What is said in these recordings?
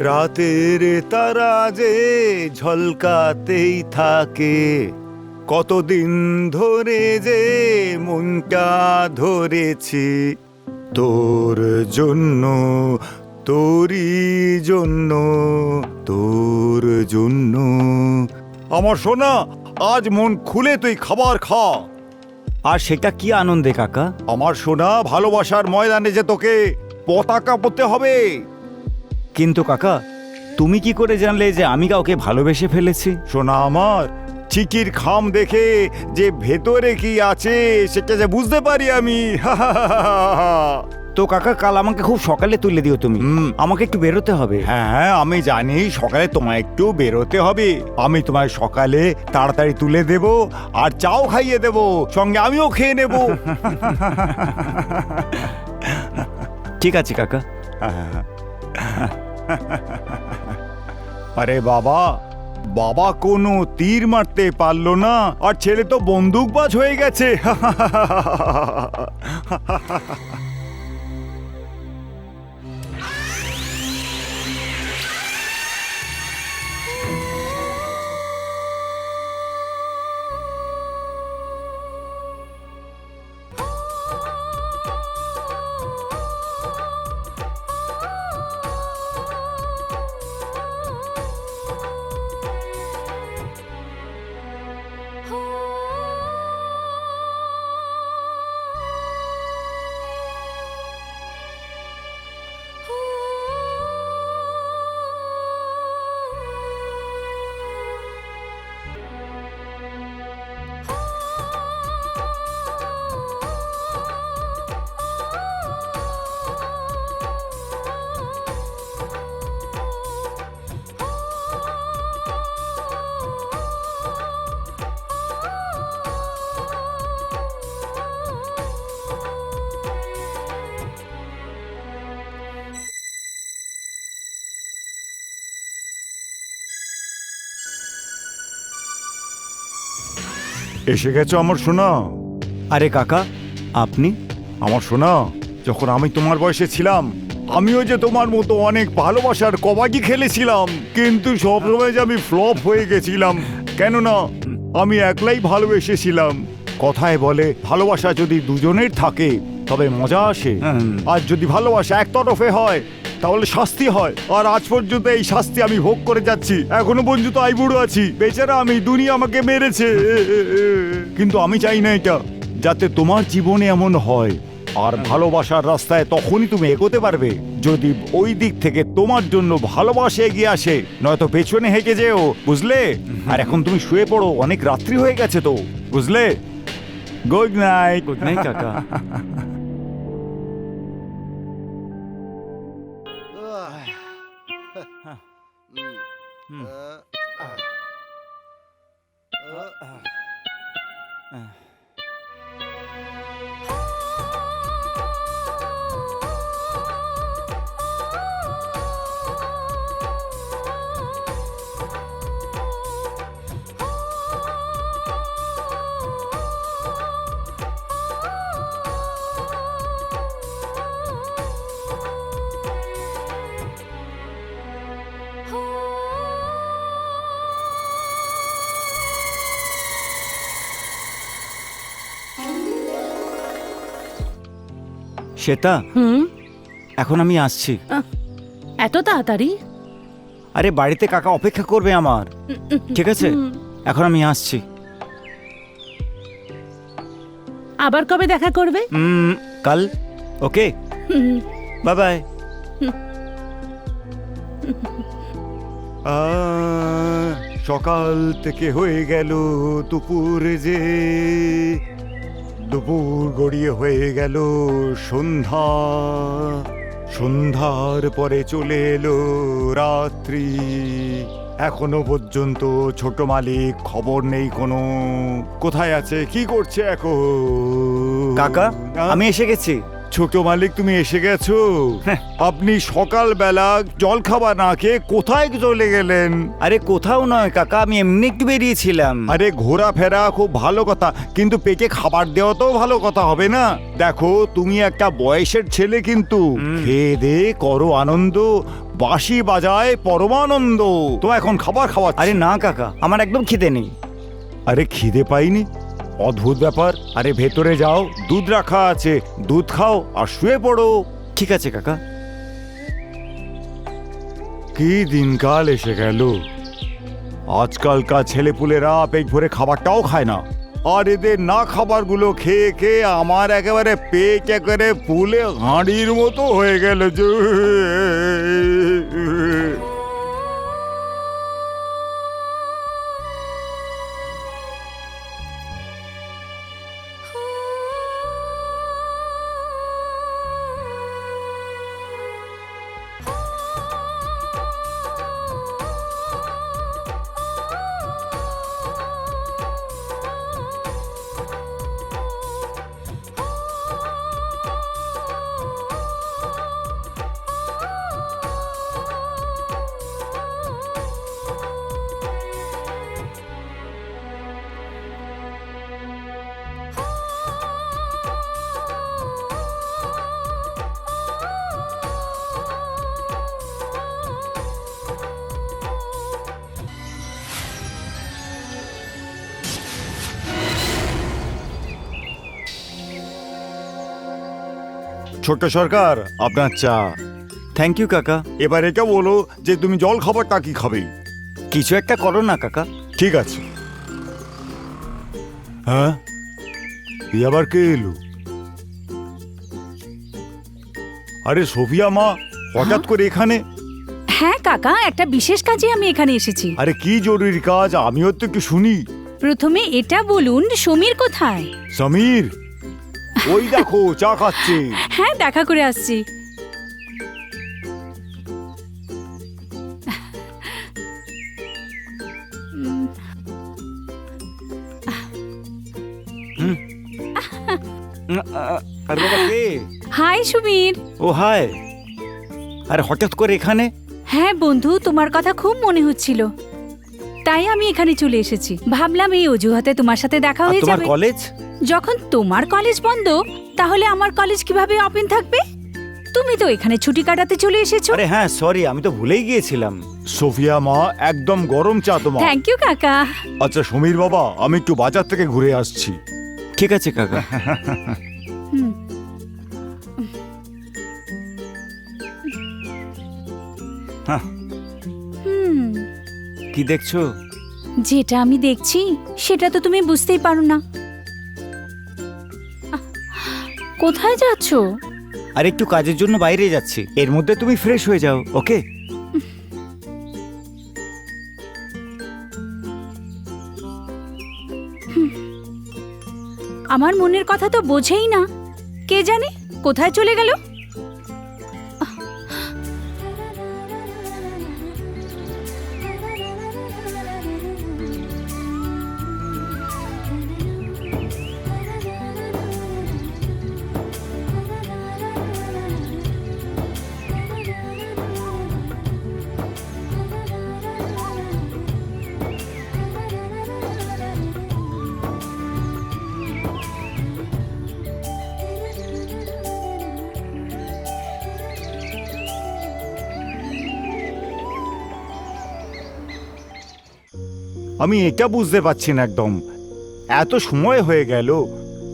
রাতের তারা যে ঝলকাতেই থাকে, কতদিন ধরে যে মনটা ধরেছি তোর জন্য, তোরই জন্য, তোর জন্য। আমার সোনা, আজ মন খুলে তুই খাবার খা। আর সেটা কি আনন্দে কাকা? আমার সোনা, ভালোবাসার ময়দানে যে তোকে পতাকা পরতে হবে। কিন্তু কাকা, তুমি কি করে জানলে যে আমি কাউকে ভালোবেসে ফেলেছি? সোনা আমার, চিকির খাম দেখে যে ভেতরে কি আছে সেটা যে বুঝতে পারি আমি। তো কাকা, কাল আমাকে খুব সকালে তুলে দিও তুমি। আমাকে একটু বেরোতে হবে। হ্যাঁ, আমি জানি সকালে তোমায় একটু বেরোতে হবে। আমি তোমায় সকালে তাড়াতাড়ি তুলে দেব আর চাও খাইয়ে দেব, সঙ্গে আমিও খেয়ে নেব। ঠিক আছে কাকা। আরে বাবা, বাবা কোনো তীর মারতে পারলো না আর ছেলে তো বন্দুকবাজ হয়ে গেছে। এসে গেছো আমার সোনা। আরে কাকা, আপনি? আমার সোনা, যখন আমি তোমার বয়সে ছিলাম, আমিও যে তোমার মতো অনেক ভালোবাসার কবাডি খেলেছিলাম, কিন্তু সবসময় যে আমি ফ্লপ হয়ে গেছিলাম। কেননা আমি একলাই ভালোবেসেছিলাম। কথায় বলে, ভালোবাসা যদি দুজনের থাকে তবে মজা আসে, আর যদি ভালোবাসা একতরফে হয় তাহলে শাস্তি হয়। আর আজ পর্যন্ত এই শাস্তি আমি ভোগ করে যাচ্ছি। এখনো পর্যন্ত আইবুড়ো আছি। বেচারা আমি, দুনিয়া আমাকে মেরেছে। কিন্তু আমি চাই না এটা যাতে তোমার জীবনে এমন হয়। আর ভালোবাসার রাস্তায় তখনই তুমি এগোতে পারবে যদি ওই দিক থেকে তোমার জন্য ভালোবাসা এগিয়ে আসে, নয়তো পেছনে হেঁকে যেও, বুঝলে? আর এখন তুমি শুয়ে পড়ো, অনেক রাত্রি হয়ে গেছে তো, বুঝলে? Good night. গুড নাইট কাকা। শ্বেতা, এখন আমি আসছি। এত তাড়াতাড়ি? আরে বাড়িতে কাকা অপেক্ষা করবে আমার, ঠিক আছে? এখন আমি আসছি। আবার কবে দেখা করবে? কাল। ওকে, বাই বাই। সকাল থেকে হয়ে গেল দুপুর, যে দুপুর গড়িয়ে হয়ে গেল সন্ধ্যা, সন্ধ্যার পরে চলে এলো রাত্রি। এখনো পর্যন্ত ছোট মালিক খবর নেই কোনো। কোথায় আছে, কি করছে এখন? কাকা, আমি এসে গেছি। ছোট মালিক, তুমি এসে গেছো। আপনি সকালবেলা জল খাবার না খেয়ে কোথায় চলে গেলেন? আরে কোথাও নয় কাকা, আমি এমনি একটু বেরিয়েছিলাম। আরে ঘোরাফেরা খুব ভালো কথা, কিন্তু পেটে খাবার দেওয়া তো ভালো কথা হবে না? দেখো, তুমি একটা বয়সের ছেলে, কিন্তু খেয়ে দে করো আনন্দ, বাঁশি বাজায় পরমানন্দ। তো এখন খাবার খাওয়া। আরে না কাকা, আমার একদম খিদে নেই। আরে খিদে পাইনি? অদ্ভুত ব্যাপার। আরে ভেতরে যাও, দুধ রাখা আছে, দুধ খাও আর শুয়ে পড়ো। ঠিক আছে কাকা। কি দিনকাল এসে গেল! আজকালকার ছেলেপুলেরা পেট ভরে খাবারটাও খায় না, আর এদের না খাবারগুলো খেয়ে খেয়ে আমার একেবারে পেট একেবারে ফুলে হাঁড়ির মতো হয়ে গেল যে। ছোট্ট সরকার, আপনার চা। থ্যাংক ইউ কাকা। এবার এটা বলো যে তুমি জল খাবারটা কি খাবে? কিছু একটা করো না কাকা। ঠিক আছে। হ্যাঁ, এই আবার কে এলো? আরে সোফিয়া মা, হঠাৎ করে এখানে? হ্যাঁ কাকা, একটা বিশেষ কাজে আমি এখানে এসেছি। আরে কি জরুরি কাজ, আমিও তো একটু শুনি। প্রথমে এটা বলুন, সমীর কোথায়? সমীর ওই দেখো চা খাচ্ছে। হ্যাঁ, দেখা করে আসছি। আরে বাবা কে? হাই সমীর। ও হাই। আরে হঠাৎ করে এখানে? হ্যাঁ বন্ধু, তোমার কথা খুব মনে হচ্ছিল, তাই আমি এখানে চলে এসেছি। ভাবলাম এই অজুহাতে তোমার সাথে দেখা আর হয়ে তোমার যাবে। কলেজ? যখন তোমার কলেজ বন্ধ, তাহলে আমার কলেজ কিভাবে ওপেন থাকবে? তুমি তো এখানে ছুটি কাটাতে চলে এসেছো। আরে হ্যাঁ, সরি, আমি তো ভুলেই গিয়েছিলাম। সোফিয়া মা, একদম গরম চা তোমার। থ্যাংক ইউ কাকা। আচ্ছা সমীর বাবা, আমি একটু বাজার থেকে ঘুরে আসছি। ঠিক আছে কাকা। হুম। হ্যাঁ, হুম, কি দেখছো? যেটা আমি দেখছি সেটা তো তুমি বুঝতেই পারো না। কোথায় যাচ্ছো? আর একটু কাজের জন্য বাইরে যাচ্ছি, এর মধ্যে তুমি ফ্রেশ হয়ে যাও, ওকে? আমার মনের কথা তো বোঝেই না, কে জানে কোথায় চলে গেল। আমি এটা বুঝতে পারছি না একদম, এত সময় হয়ে গেল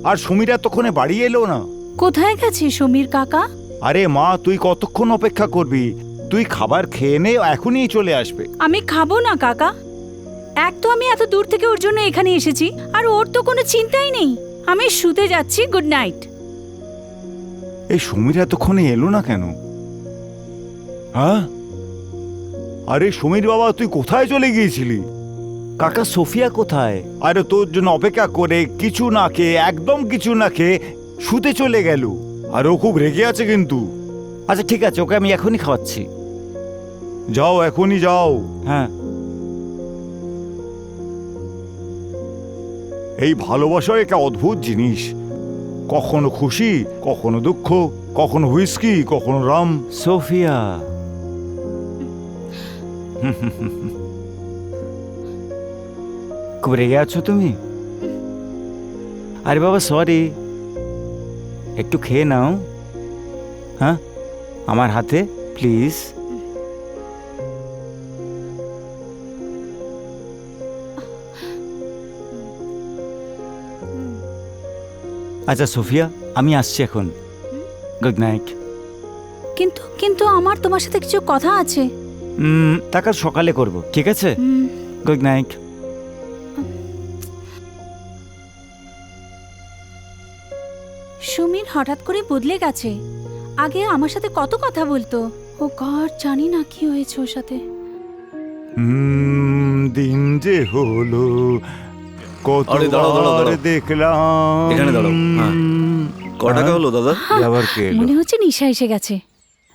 আর সমীর এতক্ষণে বাড়ি এলো না। কোথায় গেছে সমীর কাকা? আরে মা, তুই কতক্ষণ অপেক্ষা করবি? তুই খাবার খেয়ে নে, এখনই চলে আসবে। আমি খাবো না কাকা। এক তো আমি এত দূর থেকে ওর জন্য এখানে এসেছি, আর ওর তো কোনো চিন্তাই নেই। আমি শুতে যাচ্ছি, গুড নাইট। এই সমীর এতক্ষণে এলো না কেন? হ্যাঁ, আরে সমীর বাবা, তুই কোথায় চলে গিয়েছিলি? কাকা, সোফিয়া কোথায়? আরে তোর জন্য অপেক্ষা করে কিছু না খেয়ে, একদম কিছু না খেয়ে শুতে চলে গেল, আর ও খুব রেগে আছে কিন্তু। আচ্ছা ঠিক আছে, ওকে আমি এখনই খাওয়াচ্ছি। যাও, এখনই যাও। হ্যাঁ। এই ভালোবাসা একটা অদ্ভুত জিনিস। কখনো খুশি, কখনো দুঃখ, কখনো হুইস্কি, কখনো রাম। সোফিয়া, খুব রেগে আছো তুমি? আরে বাবা সরি, একটু খেয়ে নাও। হ্যাঁ, আমার হাতে প্লিজ। আচ্ছা সোফিয়া, আমি আসছি এখন। Good night. কিন্তু কিন্তু আমার তোমার সাথে কিছু কথা আছে। তা কাল সকালে করব, ঠিক আছে? Good night. সুমির হঠাৎ করে বদলে গেছে। আগে আমার সাথে কত কথা বলতো। ও গড, জানি না কি হয়েছে ওর সাথে। দিন যে হলো আরে দাঁড়াও, দাঁড়াও, কতবার দাঁড়াও। দেখলাম। এখানে দাঁড়াও, হ্যাঁ। ক টাকা হলো দাদা? আবার কে এলো? মনে হচ্ছে নিশা এসে গেছে,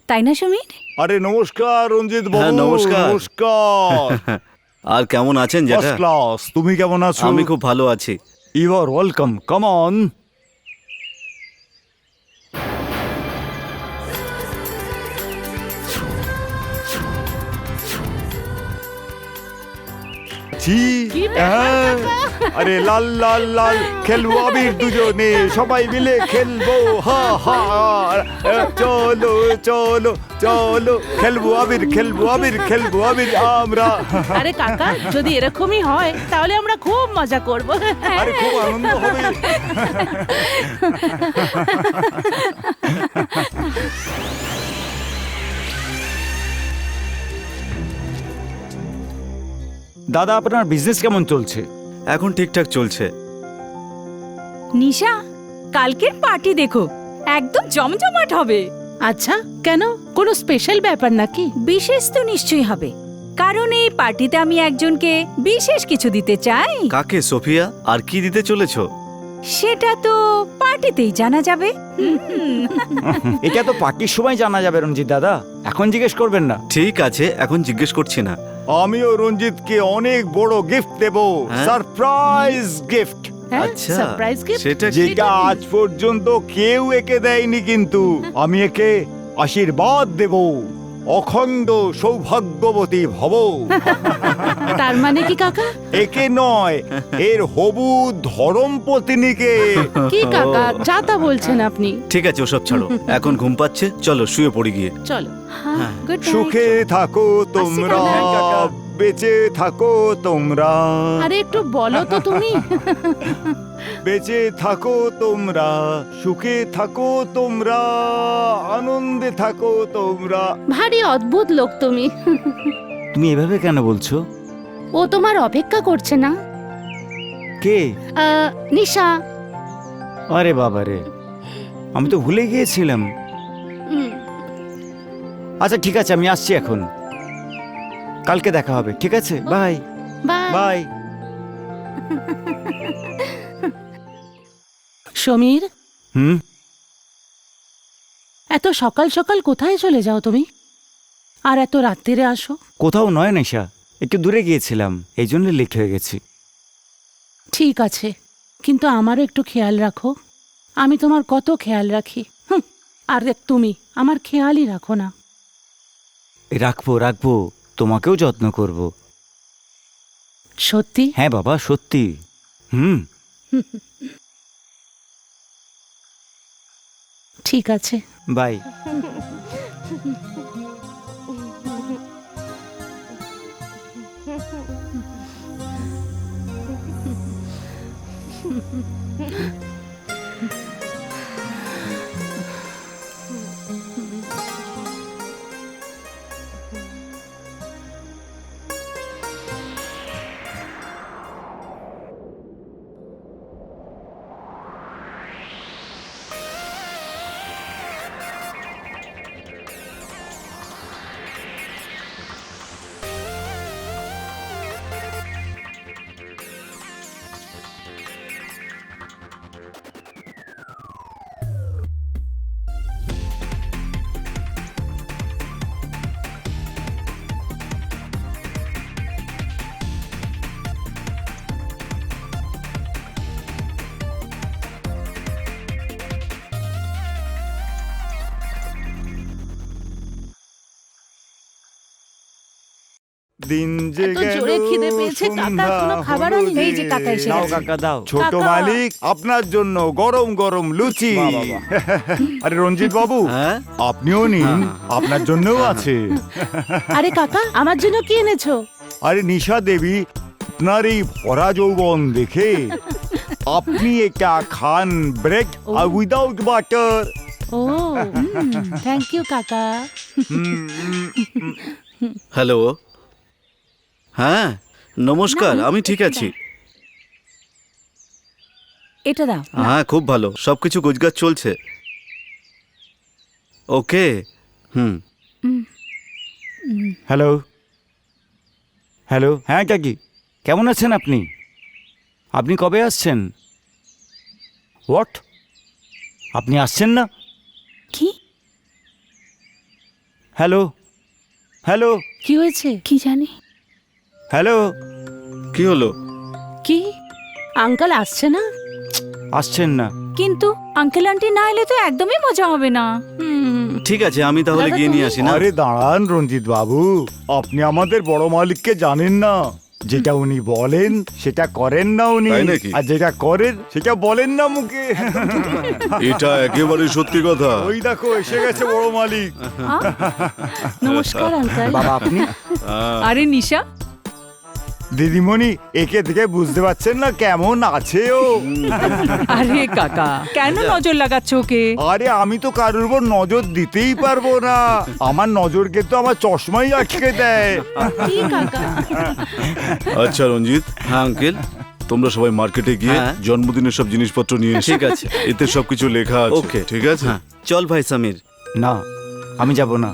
তাই না সুমির? আরে নমস্কার রঞ্জিত বাবু। হ্যাঁ, নমস্কার। নমস্কার। আর কেমন আছেন ফার্স্ট জ্যাঠা? ক্লাস। তুমি কেমন আছো? আমি খুব ভালো আছি। You are welcome, come on. জি, কি ব্যাপার, হ্যাঁ। আরে লাল লাল লাল খেলবো আবির দুজনে, সবাই মিলে খেলবো। হা হা, চলো চলো চলো, খেলবো আবির, খেলবো আবির, খেলবো আবির আমরা। আরে কাকা, যদি এরকমই হয় তাহলে আমরা খুব মজা করব। আরে খুব আনন্দ হবে। দাদা, আপনার বিজনেস কেমন চলছে? এখন ঠিকঠাক চলছে। নিশা, কালকের পার্টি দেখো, একদম জমজমাট হবে। আচ্ছা, কেন? কোনো স্পেশাল ব্যাপার নাকি? বিশেষ তো নিশ্চয়ই হবে, কারণ এই পার্টিতে আমি একজনকে বিশেষ কিছু দিতে চাই। কাকে সোফিয়া? আর কি দিতে চলেছো? সেটা তো পার্টিতেই জানা যাবে। এটা তো পার্টির সময় জানা যাবে রঞ্জিত দাদা, এখন জিজ্ঞেস করবেন না। ঠিক আছে, এখন জিজ্ঞেস করছি না। আমিও রঞ্জিতকে অনেক বড় গিফট দেব, হ্যাঁ? সারপ্রাইজ গিফট, হ্যাঁ, আচ্ছা, সারপ্রাইজ গিফট। সেটা কি? যেটা আজ পর্যন্ত কেউ একে দেয়নি। কিন্তু আমি একে আশীর্বাদ দেব, অখণ্ড সৌভাগ্যবতী ভব। তার মানে কি কাকা? একে নয়, এর হবু ধরমপত্নীকে। কি কাকা, যা তা বলছেন আপনি? ঠিক আছে, ওসব ছাড়ো। এখন ঘুম পাচ্ছে, চলো শুয়ে পড়ি গিয়ে। চলো। হ্যাঁ, good night. সুখে থাকো তোমরা, কাকা। বেঁচে থাকো তোমরা, আরে একটু বলো তো তুমি। বেঁচে থাকো তোমরা, সুখে থাকো তোমরা, আনন্দে থাকো তোমরা। ভারী অদ্ভুত লোক তুমি। তুমি এভাবে কেন বলছো? ও তোমার অপেক্ষা করছে না? কে? নিশা। আরে বাবা রে, আমি তো ভুলে গিয়েছিলাম। হুম, আচ্ছা ঠিক আছে, আমি আসছি এখন। কালকে দেখা হবে, ঠিক আছে? Bye bye. বাই। সমীর, হুম, এত সকাল সকাল কোথায় চলে যাও তুমি? আর এত রাত্রিরে আসো? কোথাও নয় নেশা, একটু দূরে গিয়েছিলাম, এই জন্য লেট হয়ে গেছি। ঠিক আছে, কিন্তু আমারও একটু খেয়াল রাখো। আমি তোমার কত খেয়াল রাখি। আর দেখ, তুমি আমার খেয়ালই রাখো না। রাখবো রাখবো, তোমাকেও যত্ন করব। সত্যি? হ্যাঁ বাবা, সত্যি। হুম। ঠিক আছে। বাই। দিন যে এত গেল জোরে খিদে পেয়েছে, কাকা সন্ধ্যা এখনো খাবার হলো আনেনি। যে। এই যে কাকা এসে দাও গেছে। কাকা দাও। ছোট কাকা। মালিক আপনার জন্য গরম গরম লুচি। বাহ, বাহ, বাহ। আরে রঞ্জিত বাবু, হ্যাঁ আপনিও নিন, আপনার জন্যও আছে। আরে কাকা, আমার জন্য কি এনেছো? আরে নিশা দেবী, আপনার এই ভরা যৌবন দেখে আপনি এটা খান ব্রেড আর উইদাউট বাটার। ও থ্যাংক ইউ কাকা। হ্যালো হ্যাঁ নমস্কার, আমি ঠিক আছি। এটা দাও। হ্যাঁ খুব ভালো, সবকিছু গোছগাছ চলছে। ওকে হ্যালো হ্যালো, হ্যাঁ কাকি, কেমন আছেন আপনি? আপনি কবে আসছেন? হোয়াট? আপনি আসছেন না? কি হ্যালো হ্যালো কি হয়েছে? কি জানি। হ্যালো, কি হলো? কি আঙ্কেল আসছে না? আসছেন না? কিন্তু আঙ্কেল আন্টি না এলে তো একদমই মজা হবে না। ঠিক আছে, আমি তাহলে দাদা, গিয়ে নিয়ে তুমি- আসি না। আরে দাঁড়ান রঞ্জিত বাবু, আপনি আমাদের বড় মালিককে জানেন না। যেটা উনি বলেন সেটা করেন না উনি, তাই নাকি? আর যেটা করেন সেটা বলেন না মুখে। এটা একেবারে সত্যি কথা। ওই দেখো এসে গেছে বড় মালিক। নমস্কার আঙ্কেল। বাবা আপনি? আরে নিশা, দিদিমণি, একে থেকে বুঝতে পারছেন না কেমন আছে ও? আরে কাকা, কেন নজর লাগাচ্ছ ওকে? আরে আমি তো কারোর উপর নজর দিতেই পারবো না, আমার নজরকে তো আমার চশমাই আটকে দেয়। কি কাকা? আচ্ছা রঞ্জিত। হ্যাঁ আঙ্কেল, তোমরা সবাই মার্কেটে গিয়ে হ্যাঁ। জন্মদিনের সব জিনিসপত্র নিয়ে এসো। ঠিক আছে, এতে সবকিছু লেখা আছে। ওকে ঠিক আছে। চল ভাই সমীর। না, আমি যাব না।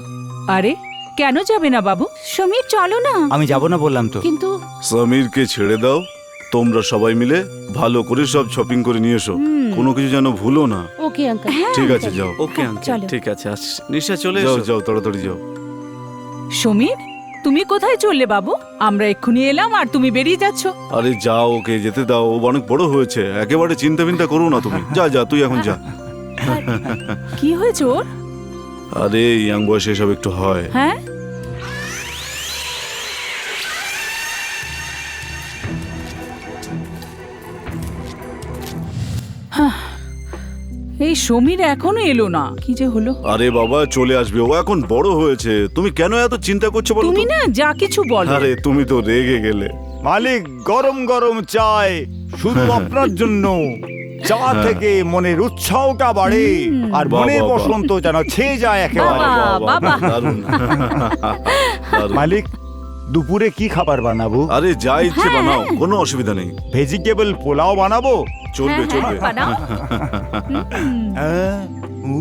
আরে কেন যাবে না বাবু? সমীর চলো না। আমি যাব না বললাম তো। কিন্তু সমীরকে ছেড়ে দাও, তোমরা সবাই মিলে ভালো করে সব শপিং করে নিয়ে এসো। কোনো কিছু যেন ভুলো না। Okay uncle. ঠিক আছে যাও। ওকে আঙ্কেল, চলো। ঠিক আছে, নিশা চলে যাও, যাও তাড়াতাড়ি যাও। সমীর, তুমি কোথায় চললে বাবু? আমরা এক্ষুনি এলাম আর তুমি বেরিয়ে যাচ্ছ। আরে যাও, ওকে যেতে দাও, ও অনেক বড় হয়েছে, একেবারে চিন্তা ভিন্তা করো না তুমি। যা যা, তুই এখন যা। কি হয়েছে ওর? আরে ইয়াং বয়সে এসব একটু হয়। হ্যাঁ, এই সমীর এখনো এলো না, কি যে হলো? আরে বাবা চলে আসবে, ও এখন বড় হয়েছে, তুমি কেন এত চিন্তা করছো বলো তুমি তো? না যা কিছু বলো। আরে তুমি তো রেগে গেলে। মালিক, গরম গরম চাই শুধু আপনার জন্য। চা থেকে মনের উৎসাহটা বাড়ে, আর বাহ, মনের বাহ, বাহ। বসন্ত যেন ছেয়ে যায় একেবারে। বাবা। দারুণ। দারুণ। মালিক, দুপুরে কি খাবার বানাবো? আরে যা ইচ্ছে বানাও, কোনো অসুবিধা নেই। ভেজিটেবল পোলাও বানাবো? চলবে চলবে। বানাও। হ্যাঁ? উ।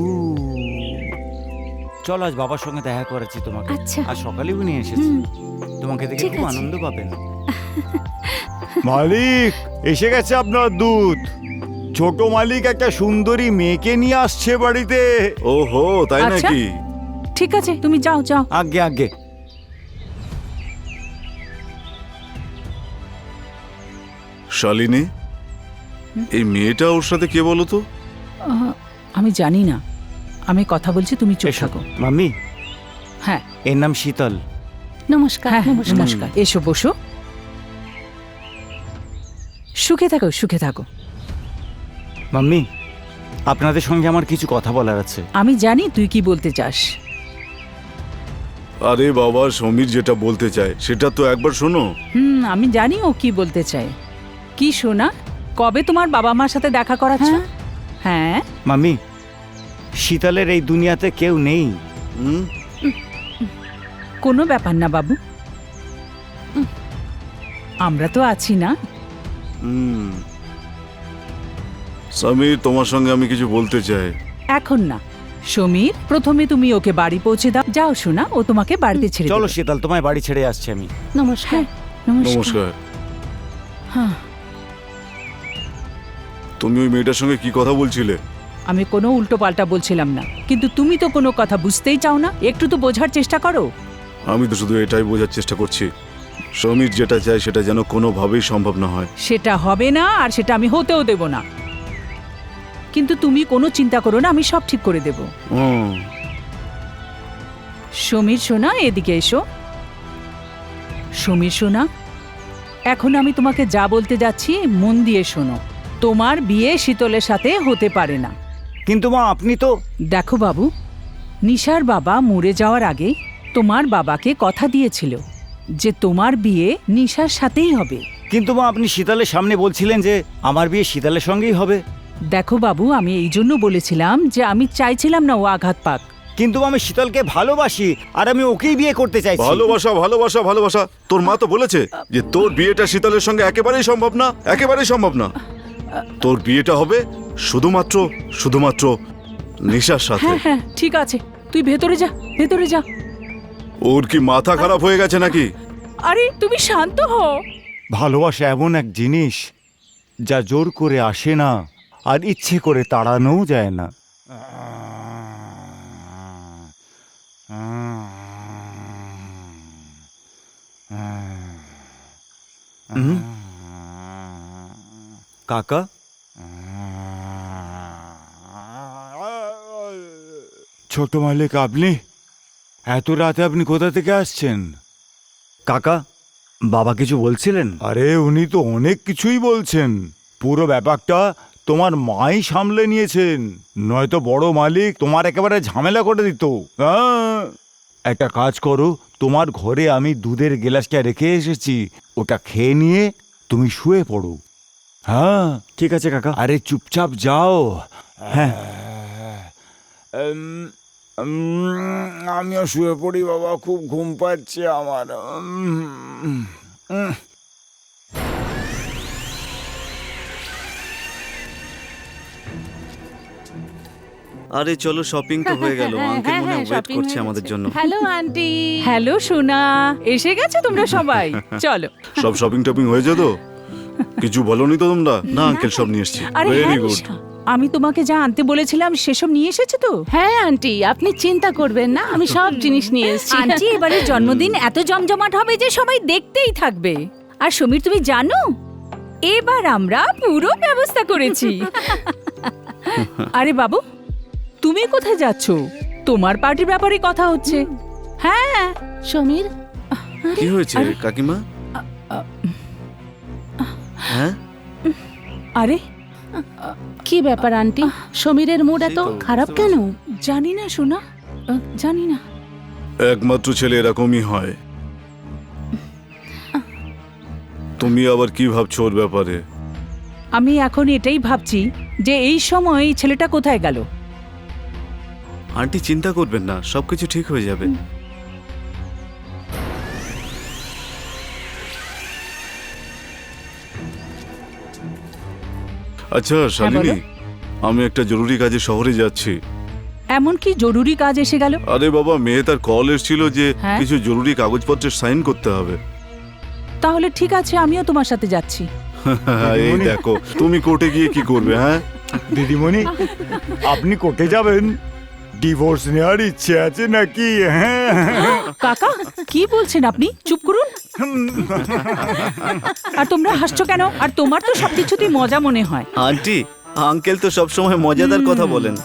চল, আজ বাবার সঙ্গে দেখা করাচ্ছি তোমাকে। আচ্ছা। আজ সকালেই উনি এসেছে, তোমাকে দেখে ঠিক খুব আছে। আনন্দ পাবেন। মালিক, এসে গেছে আপনার দুধ। ছোট মালিক একটা সুন্দরী মেয়েকে নিয়ে আসছে বাড়িতে। ওহো তাই আচ্ছা। নাকি? ঠিক আছে, তুমি যাও যাও। আগে আগে। শালিনী, এই মেয়েটা ওর সাথে কে বলো তো? আমি জানি না, আমি কথা বলছি, তুমি চুপ এসো। থাকো। মাম্মি, হ্যাঁ এর নাম শীতল। নমস্কার। হ্যাঁ নমস্কার। নমস্কার, এসো বসো। সুখে থাকো সুখে থাকো। মাম্মি, আপনাদের সঙ্গে আমার কিছু কথা বলার আছে। আমি জানি তুই কি বলতে চাস। আরে বাবা, সমীর যেটা বলতে চায় সেটা তো একবার শোনো। আমি জানি ও কি বলতে চায়। কি শোনা, কবে তোমার বাবা মার সাথে দেখা করাচ্ছ? হ্যাঁ। হ্যাঁ, মাম্মি, শীতলের এই দুনিয়াতে কেউ নেই। হুম? কোনো ব্যাপার না বাবু, আমরা তো আছি না। হুম। সমীর, তোমার সঙ্গে আমি কিছু বলতে চাই। এখন না সমীর, প্রথমে তুমি ওকে বাড়ি পৌঁছে দাও। যাও শোনা, ও তোমাকে বাড়িতে ছেড়ে চলো দেবে। শীতল, তোমায় বাড়ি ছেড়ে আসছি আমি। নমস্কার। নমস্কার। হ্যাঁ, তুমি ওই মেয়েটার সঙ্গে কি কথা বলছিলে? আমি কোনো উল্টো পাল্টা বলছিলাম না, কিন্তু তুমি তো কোনো কথা বুঝতেই চাও না। একটু তো বোঝার চেষ্টা করো। আমি তো শুধু এটাই বোঝার চেষ্টা করছি, সমীর যেটা চায় সেটা যেন কোনোভাবেই সম্ভব না হয়। সেটা হবে না, আর সেটা আমি হতেও দেব না। কিন্তু তুমি কোনো চিন্তা করো না, আমি সব ঠিক করে দেব। সমীর সোনা, এদিকে এসো। সমীর সোনা, এখন আমি তোমাকে যা বলতে যাচ্ছি মন দিয়ে শোনো। তোমার বিয়ে শীতলের সাথে হতে পারে না। কিন্তু মা আপনি তো দেখো বাবু, নিশার বাবা মরে যাওয়ার আগে তোমার বাবাকে কথা দিয়েছিল যে তোমার বিয়ে নিশার সাথেই হবে। কিন্তু মা আপনি শীতলের সামনে বলছিলেন যে আমার বিয়ে শীতলের সঙ্গেই হবে। দেখো বাবু, আমি এই জন্য বলেছিলাম যে আমি চাইছিলাম না ও আঘাত পাক। কিন্তু আমি শীতলকে ভালোবাসি আর আমি ওকেই বিয়ে করতে চাইছি। ভালোবাসা ভালোবাসা ভালোবাসা, তোর মা তো বলেছে যে তোর বিয়েটা শীতলের সঙ্গে একেবারেই সম্ভব না, একেবারেই সম্ভব না। তোর বিয়েটা হবে শুধুমাত্র শুধুমাত্র নিশার সাথে। হ্যাঁ হ্যাঁ ঠিক আছে, তুই ভেতরে যা, ভেতরে যা। ওর কি মাথা খারাপ হয়ে গেছে নাকি? আরে তুমি শান্ত হও। ভালোবাসা এমন এক জিনিস যা জোর করে আসে না আর ইচ্ছে করে তাড়ানোও যায় না। কাকা, ছোট মালিক, আপনি এত রাতে আপনি কোথা থেকে আসছেন? কাকা বাবা কিছু বলছিলেন? আরে উনি তো অনেক কিছুই বলছেন। পুরো ব্যাপারটা তোমার মাই সামলে নিয়েছেন, নয়তো বড় মালিক তোমার একেবারে ঝামেলা করে দিত। একটা কাজ করো, তোমার ঘরে আমি দুধের গ্লাসটা রেখে এসেছি, ওটা খেয়ে নিয়ে তুমি শুয়ে পড়ো। হ্যাঁ ঠিক আছে কাকা। আরে চুপচাপ যাও। হ্যাঁ আমিও শুয়ে পড়ি বাবা, খুব ঘুম পাচ্ছে আমার। আরে চলো, শপিং তো হয়ে গেল। আঙ্কেল মনে হয় ওয়েট করছে আমাদের জন্য। Hello aunty. হ্যালো সোনা, এসে গেছো তোমরা সবাই? চলো। সব শপিং টপিং হয়েছে তো? কিছু বলনি তো তোমরা? না আঙ্কেল, সব নিয়ে এসছি। আরে ভেরি হ্যাঁ গুড। নিশা, আমি তোমাকে যা আনতে বলেছিলাম সেসব নিয়ে এসেছো তো? হ্যাঁ আন্টি, আপনি চিন্তা করবেন না, আমি সব জিনিস নিয়ে এসেছি। আন্টি এবারে জন্মদিন এত জমজমাট হবে যে সবাই দেখতেই থাকবে। আর সমীর, তুমি জানো এবার আমরা পুরো ব্যবস্থা করেছি। আরে বাবু, তুমি কোথায় যাচ্ছো? তোমার পার্টির ব্যাপারে কথা হচ্ছে। হ্যাঁ সমীর, কি হয়েছে কাকিমা? হ্যাঁ, আরে কি ব্যাপার আন্টি? সমীরের মুড এত খারাপ কেন? জানি না সোনা, জানি না। একমাত্র ছেলে এরকমই হয়। তুমি আবার কি ভাবছো ওর ব্যাপারে? আমি এখন এটাই ভাবছি যে এই সময় এই ছেলেটা কোথায় গেল। আন্টি চিন্তা করবেন না, সবকিছু ঠিক হয়ে যাবে। আচ্ছা শালিনী, আমি একটা জরুরি কাজে শহরে যাচ্ছি। এমন কি জরুরি কাজ এসে গেল? আরে বাবা, মেয়ে তার কল এসেছিল যে হ্যাঁ? কিছু জরুরি কাগজপত্রের সাইন করতে হবে। তাহলে ঠিক আছে, আমিও তোমার সাথে যাচ্ছি। এই দেখো, তুমি কোর্টে গিয়ে কি করবে? হ্যাঁ, দিদিমণি, আপনি কোর্টে যাবেন? ডিভোর্স নেওয়ার ইচ্ছে আছে নাকি? হ্যাঁ কাকা কি বলছেন আপনি? চুপ করুন। আর তোমরা হাসছো কেন? আর তোমার তো সবকিছুতেই মজা মনে হয়। আন্টি, আঙ্কেল তো সবসময় মজাদার কথা বলেন।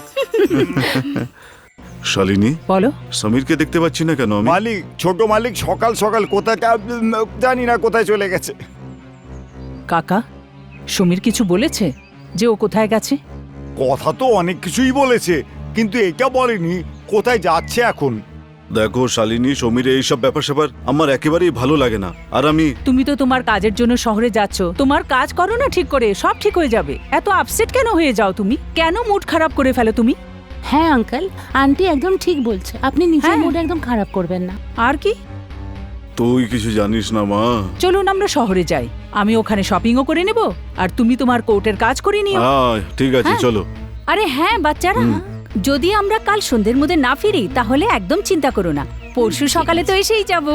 শালিনী, বলো। সমীরকে দেখতে পাচ্ছি না কেন আমি? মালিক, ছোট মালিক সকাল সকাল কোথায় জানি না কোথায় চলে গেছে। কাকা, সমীর কিছু বলেছে যে ও কোথায় গেছে? কথা তো অনেক কিছুই বলেছে, কিন্তু এটা বলেনি কোথায় যাচ্ছে এখন। দেখো শালিনী, সমীর এইসব ব্যাপার স্যাপার আমার একেবারেই ভালো লাগে না। আর আমি তুমি তো তোমার কাজের জন্য শহরে যাচ্ছ, তোমার কাজ করো না ঠিক করে, সব ঠিক হয়ে যাবে। এত আপসেট কেন হয়ে যাও তুমি? কেন মুড খারাপ করে ফেলো তুমি? হ্যাঁ আঙ্কেল, আন্টি একদম ঠিক বলছে, আপনি নিজের হ্যাঁ। মুড একদম খারাপ করবেন না। আর কি? তুই কিছু জানিস না মা। চলুন আমরা শহরে যাই, আমি ওখানে শপিংও করে নেব আর তুমি তোমার কোর্টের কাজ করে নিও। হ্যাঁ ঠিক আছে, চলো। আরে হ্যাঁ বাচ্চারা, যদি আমরা কাল সন্ধ্যের মধ্যে না ফিরি তাহলে একদম চিন্তা করো না, পরশু সকালে তো এসেই যাব।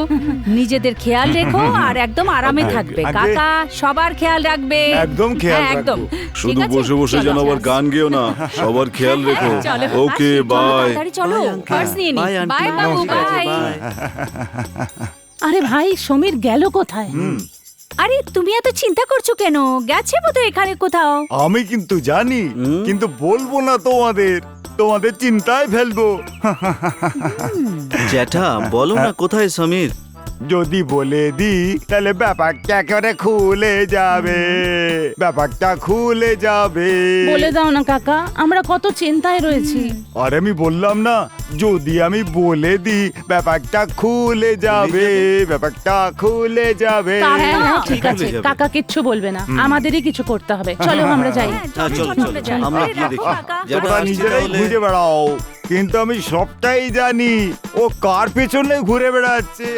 নিজেদের খেয়াল রেখো আর একদম আরামে থাকবে। আগে- কাকা সবার খেয়াল রাখবে। একদম খেয়াল হ্যাঁ, একদম। রাখবো। ঠিক শুধু আছে? বসে বসে চলো, যেন আবার চলো। গান গেও না, সবার খেয়াল রেখো। চলো। ওকে, চলো, বাই। তাড়াতাড়ি চলো, Bye, uncle. পার্স নিয়ে নি। Bye, aunty. বাই বাবু, নমস্কার, বাই। bye. আরে ভাই, সমীর গেল কোথায়? আরে তুমি এত চিন্তা করছো কেন? গেছে বোধহয় এখানে কোথাও। আমি কিন্তু জানি, কিন্তু বলবো না তোমাদের, তোমাদের চিন্তায় ফেলবো। জ্যাঠা, বলো না কোথায় সমীর? যদি বলে দি তাহলে ব্যাপারটা একেবারে খুলে যাবে, ব্যাপারটা খুলে যাবে। বলে দাও না কাকা, আমরা কত চিন্তায় রয়েছি। আর আমি বললাম না, যদি আমি বলে দি ব্যাপারটা খুলে যাবে, ব্যাপারটা খুলে যাবে। হ্যাঁ হ্যাঁ ঠিক আছে, খুলে যাবে। কাকা কিচ্ছু বলবে না, আমাদেরই কিছু করতে হবে। চলো আমরা যাই। হ্যাঁ চলো চলো আমরা গিয়ে দেখি যারা তোমরা আসছে নিজেরাই তাহলে খুঁজে বেড়াও, কিন্তু আমি সবটাই জানি ও কার পেছনে ঘুরে বেড়াচ্ছে।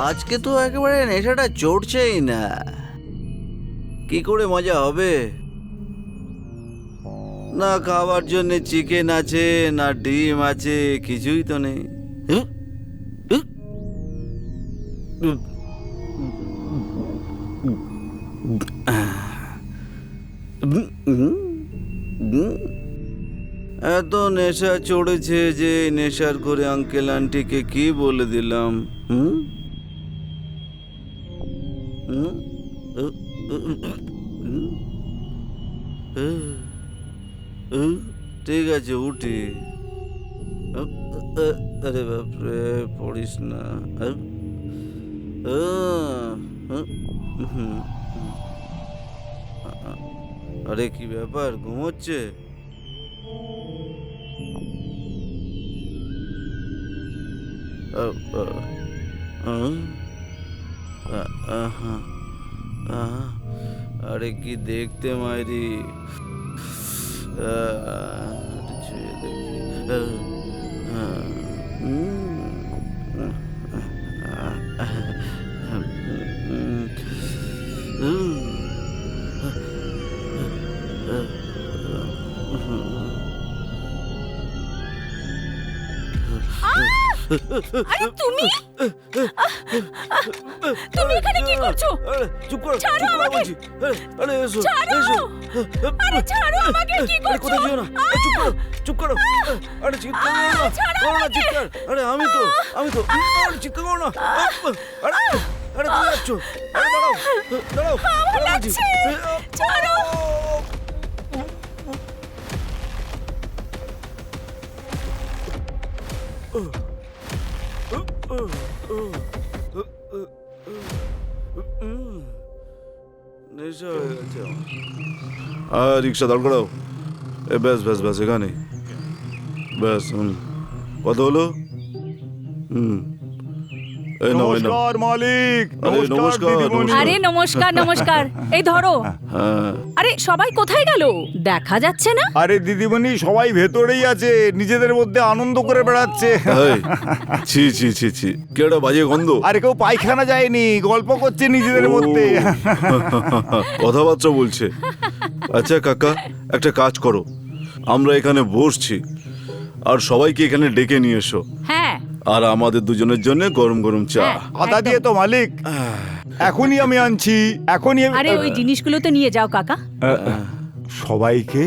আজকে তো একেবারে নেশাটা চড়ছেই না, কি করে মজা হবে? না খাবার জন্য চিকেন আছে, না ডিম আছে, কিছুই তো নেই। এত নেশা চড়েছে যে নেশার করে আঙ্কেল আন্টিকে কি বলে দিলাম। ঠিক আছে উঠি। আরে বাপরে, পড়িস না। আরে কি ব্যাপার, ঘুমোচ্ছে? আরে কি দেখতে মাইরি, ছুঁয়ে আরে তুমি তুমি এখানে কি করছো? চুপ করো, ছাড়ো চুপ করো আমাকে। বলছি। আরে এসো ছাড়ো। এসো। আরে ছাড়ো আমাকে, কি আরে কোথায় করছো? যেও না, এই চুপ করো, চুপ করো। আরে চিৎকার করো না, ছাড়ো করো না আমাকে। চিৎকার। আরে আমি তো আরে চিৎকার করো না। আরে আরে কোথায় যাচ্ছ? আরে দাঁড়াও দাঁড়াও, আরে বলছি। ছাড়ো। নেশা হয়ে গেছে আমার। রিক্সা দাঁড় করাও। ব্যাস ব্যাস ব্যাস, এখানে ব্যাস। কত হলো? এই নাও এই নাও। নমস্কার মালিক, আরে, নমস্কার নমস্কার, দিদিমণি। আরে নমস্কার নমস্কার, এই ধরো। হ্যাঁ আরে সবাই কোথায় গেল, দেখা যাচ্ছে না? আরে দিদিমণি, সবাই ভেতরেই আছে, নিজেদের মধ্যে আনন্দ করে বেড়াচ্ছে। এই, ছি ছি ছি ছি, কি একটা বাজে গন্ধ। আরে কেউ পায়খানা যায়নি, গল্প করছে নিজেদের মধ্যে। কথাবার্তা বলছে। আচ্ছা কাকা, একটা কাজ করো, আমরা এখানে বসছি আর সবাইকে এখানে ডেকে নিয়ে এসো, হ্যাঁ আর আমাদের দুজনের জন্য গরম গরম চা। হ্যাঁ। আদা দিয়ে তো মালিক, এখনই আমি আনছি, এখনই আরে ওই জিনিসগুলো তো নিয়ে যাও কাকা। সবাইকে।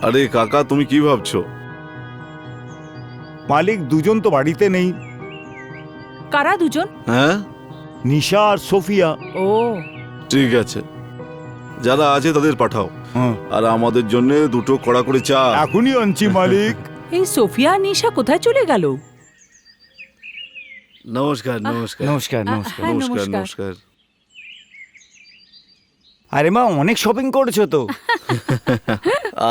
আরে কাকা, তুমি কি ভাবছো? মালিক, দুজন তো বাড়িতে নেই, কারা দুজন? হ্যাঁ নিশা আর সোফিয়া। ও ঠিক আছে, যারা আছে তাদের পাঠাও, আর আমাদের জন্য দুটো কড়া করে চা। এখনই আনছি মালিক। এই সোফিয়া আর নিশা কোথায় চলে গেল? নমস্কার নমস্কার নমস্কার নমস্কার। হ্যাঁ, নমস্কার নমস্কার। নমস্কার। আরে মা, অনেক শপিং করছো তো।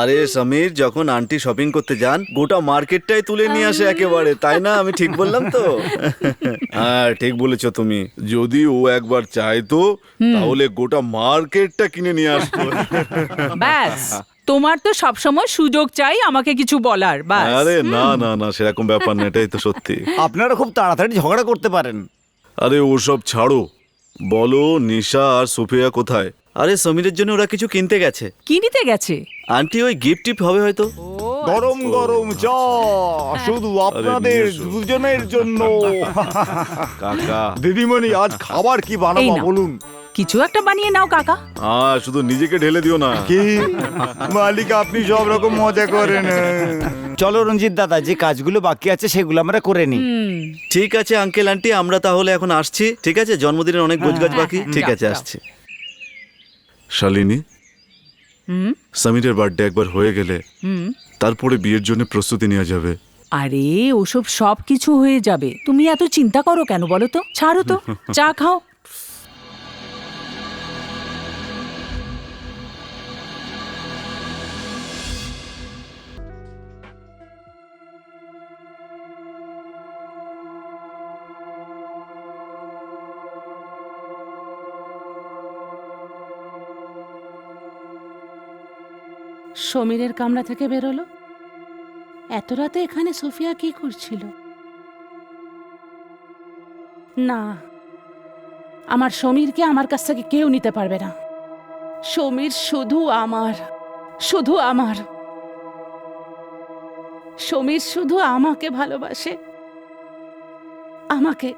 আরে সমীর, যখন আন্টি শপিং করতে যান গোটা মার্কেটটাই তুলে নিয়ে আসে একেবারে, তাই না? আমি ঠিক বললাম তো? হ্যাঁ ঠিক বলেছো তুমি। যদি ও একবার চাইতো তাহলে গোটা মার্কেটটা কিনে নিয়ে আসতো। ব্যাস, তোমার তো সবসময় সুযোগ চাই আমাকে কিছু বলার। ব্যাস। আরে না না না, সেরকম ব্যাপার না, এটাই তো সত্যি। আপনারা খুব তাড়াতাড়ি ঝগড়া করতে পারেন। আরে ওসব ছাড়ো, বলো নিশা আর সুফিয়া কোথায়? আরে সমীরের জন্য ওরা কিছু কিনতে গেছে। কি নিতে গেছে? আন্টি ওই গিফট টিফট হবে হয়তো। গরম গরম চা শুধু আপনাদের নিয়ে এসো। দুজনের জন্য। কাকা দিদিমণি আজ খাবার কি এই বানাবো নাও। বলুন? কিছু একটা বানিয়ে নাও কাকা। শুধু নিজেকে ঢেলে দিও না। কি মালিক, আপনি সব রকম মজা করেন। চলো রঞ্জিত দাদা, যে কাজগুলো বাকি আছে সেগুলো আমরা করে নিই। ঠিক আছে আঙ্কেল আন্টি, আমরা তাহলে এখন আসছি। ঠিক আছে, জন্মদিনের অনেক গোছগাছ বাকি। ঠিক আছে, যাও, আসছি। শালিনী, হুম সমীরের বার্থডে একবার হয়ে গেলে হুম তারপরে বিয়ের জন্য প্রস্তুতি নেওয়া যাবে। আরে ওসব সব কিছু হয়ে যাবে, তুমি এত চিন্তা করো কেন বলো তো? ছাড়ো তো, চা খাও। সমীরের কামরা থেকে বেরোলো, এত রাতে এখানে সোফিয়া কি করছিল? না, আমার সমীরকে আমার কাছ থেকে কেউ নিতে পারবে না। সমীর শুধু আমার, শুধু আমার। সমীর শুধু আমাকে ভালোবাসে, আমাকে।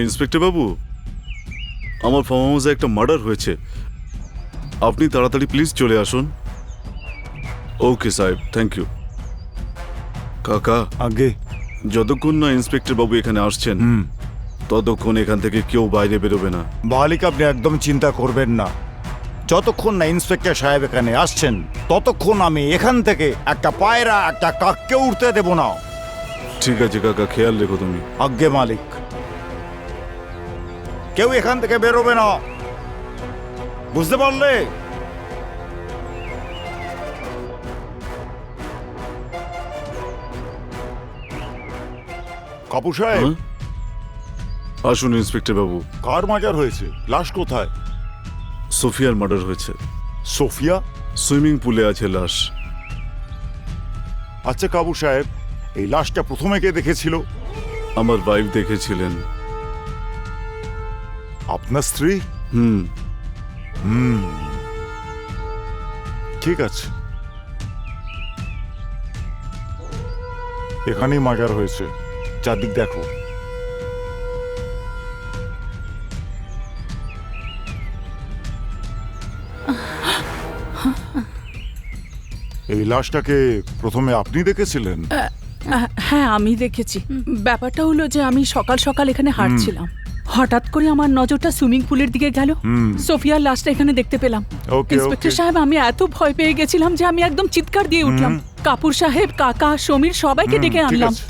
ইন্সপেক্টর বাবু, আমার ফার্ম হাউসে একটা মার্ডার হয়েছে। আপনি তাড়াতাড়ি প্লিজ চলে আসুন। ওকে সাহেব, থ্যাংক ইউ। কাকা, আগে যতক্ষণ না ইন্সপেক্টর বাবু এখানে আসছেন ততক্ষণ এখান থেকে কেউ বাইরে বেরোবে না। মালিক, আপনি একদম চিন্তা করবেন না। যতক্ষণ না ইন্সপেক্টর সাহেব এখানে আসছেন ততক্ষণ আমি এখান থেকে একটা পায়রা একটা কাককে উঠতে দেব না। ঠিক আছে কাকা, খেয়াল রেখো তুমি। আজ্ঞে মালিক। কেউ এখান থেকে বেরোবে না, বুঝতে পারলে? কাপুর সাহেব, হ্যাঁ? আসুন ইন্সপেক্টর বাবু। কার মাজার হয়েছে? লাশ কোথায়? সোফিয়ার মার্ডার হয়েছে। সোফিয়া? সুইমিং পুলে আছে লাশ। আচ্ছা কাপুর সাহেব, এই লাশটা প্রথমে কে দেখেছিল? আমার ওয়াইফ দেখেছিলেন। আপনার স্ত্রী? ঠিক আছে, এখানেই মাজার হয়েছে। চারদিক দেখো। এই লাশটাকে প্রথমে আপনি দেখেছিলেন? হ্যাঁ, আমি দেখেছি। ব্যাপারটা হলো যে আমি সকাল সকাল এখানে হাঁটছিলাম, হঠাৎ করে আমার নজরটা সুইমিং পুলের দিকে গেল। সোফিয়ার লাশটা এখানে দেখতে পেলাম। ওকে, ইন্সপেক্টর ওকে। সাহেব, আমি এত ভয় পেয়ে গেছিলাম যে আমি একদম চিৎকার দিয়ে উঠলাম। কাপুর সাহেব, কাকা, সমীর সবাইকে ডেকে ঠিক আনলাম। আছে।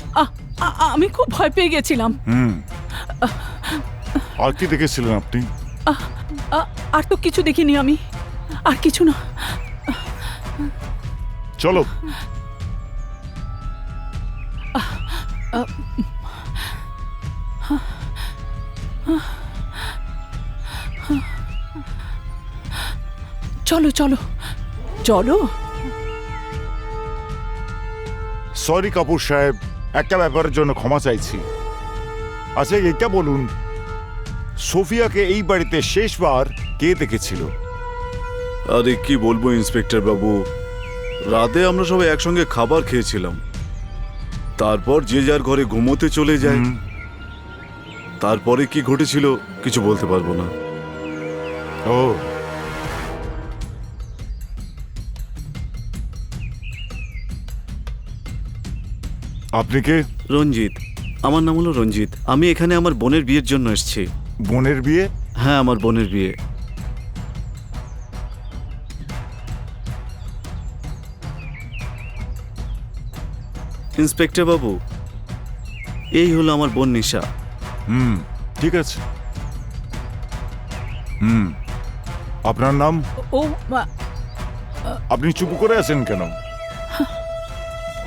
আমি খুব ভয় পেয়ে গেছিলাম। আর কি দেখেছিলেন আপনি? আর তো কিছু দেখিনি আমি, আর কিছু না। চলো। চলো চলো চলো। সরি কাপুর সাহেব, একটা ব্যাপারের জন্য ক্ষমা চাইছি। আচ্ছা এটা বলুন, সোফিয়াকে এই বাড়িতে শেষবার কে দেখেছিল? আরে কি বলবো ইন্সপেক্টর বাবু, রাতে আমরা সবাই একসঙ্গে খাবার খেয়েছিলাম, তারপর যে যার ঘরে ঘুমোতে চলে যায়। তারপরে কি ঘটেছিল কিছু বলতে পারবো না। ও, আপনি কে? রঞ্জিত, আমার নাম হলো রঞ্জিত। আমি এখানে আমার বোনের বিয়ের জন্য এসেছি। বোনের বিয়ে? হ্যাঁ, আমার বোনের বিয়ে। ইন্সপেক্টর বাবু, এই হলো আমার বোন নিশা। ঠিক আছে। আপনার নাম? ও আপনি চুপ করে আছেন কেন?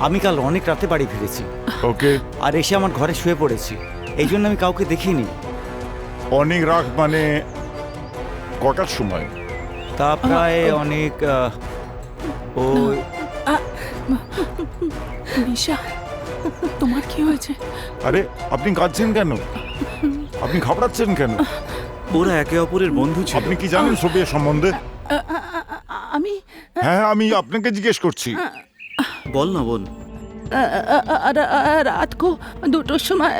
আমি কাল অনেক রাতে বাড়ি ফিরেছি ওকে। আর এসে আমার ঘরে শুয়ে পড়েছি, এই জন্য আমি কাউকে দেখিনি। অনেক রাত মানে কটার সময়? তা প্রায় অনেক ও নিশা, তোমার কি হয়েছে? আরে আপনি কাঁদছেন কেন? আপনি ঘাবড়াচ্ছেন কেন? ওরা একে অপরের বন্ধু ছিল। আপনি কি জানেন সোফিয়া সম্বন্ধে? আমি হ্যাঁ, আমি আপনাকে জিজ্ঞেস করছি। বল না বোন। রাত কো 2টোর সময়,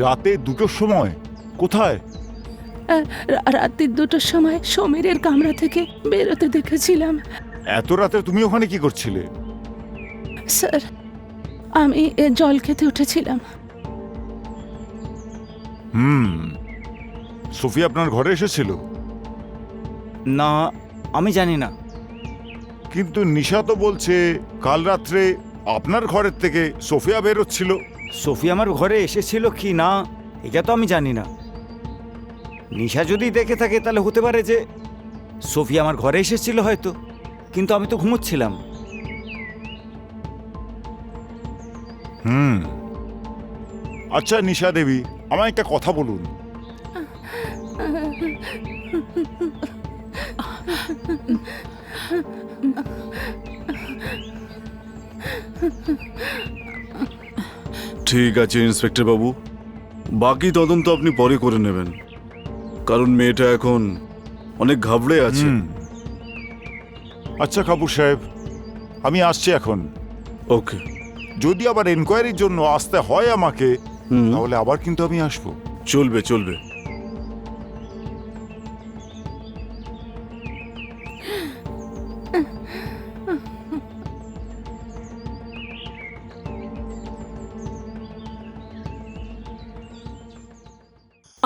রাতে 2টোর সময়? কোথায়? রাত্রি 2টোর সময় সমীরের কামরা থেকে বেরোতে দেখেছিলাম। এত রাতে তুমি ওখানে কি করছিলে? স্যার, আমি জল খেতে উঠেছিলাম। সোফিয়া আপনার ঘরে এসেছিল? না, আমি জানি না। কিন্তু নিশা তো বলছে কাল রাত্রে আপনার ঘরের থেকে সোফিয়া বেরোচ্ছিল। সোফি আমার ঘরে এসেছিল কি না এটা তো আমি জানি না। নিশা যদি দেখে থাকে তাহলে হতে পারে যে সোফি আমার ঘরে এসেছিল হয়তো, কিন্তু আমি তো ঘুমোচ্ছিলাম। আচ্ছা নিশা দেবী, আমায় একটা কথা বলুন। ঠিক আছে ইন্সপেক্টর বাবু, বাকি তদন্ত আপনি পরে করে নেবেন, কারণ মেয়েটা এখন অনেক ঘাবড়ে আছে। আচ্ছা কাপুর সাহেব, আমি আসছি এখন। ওকে। যদি আবার এনকোয়ারির জন্য আসতে হয় আমাকে, হুম। তাহলে আবার কিন্তু আমি আসবো। চলবে চলবে।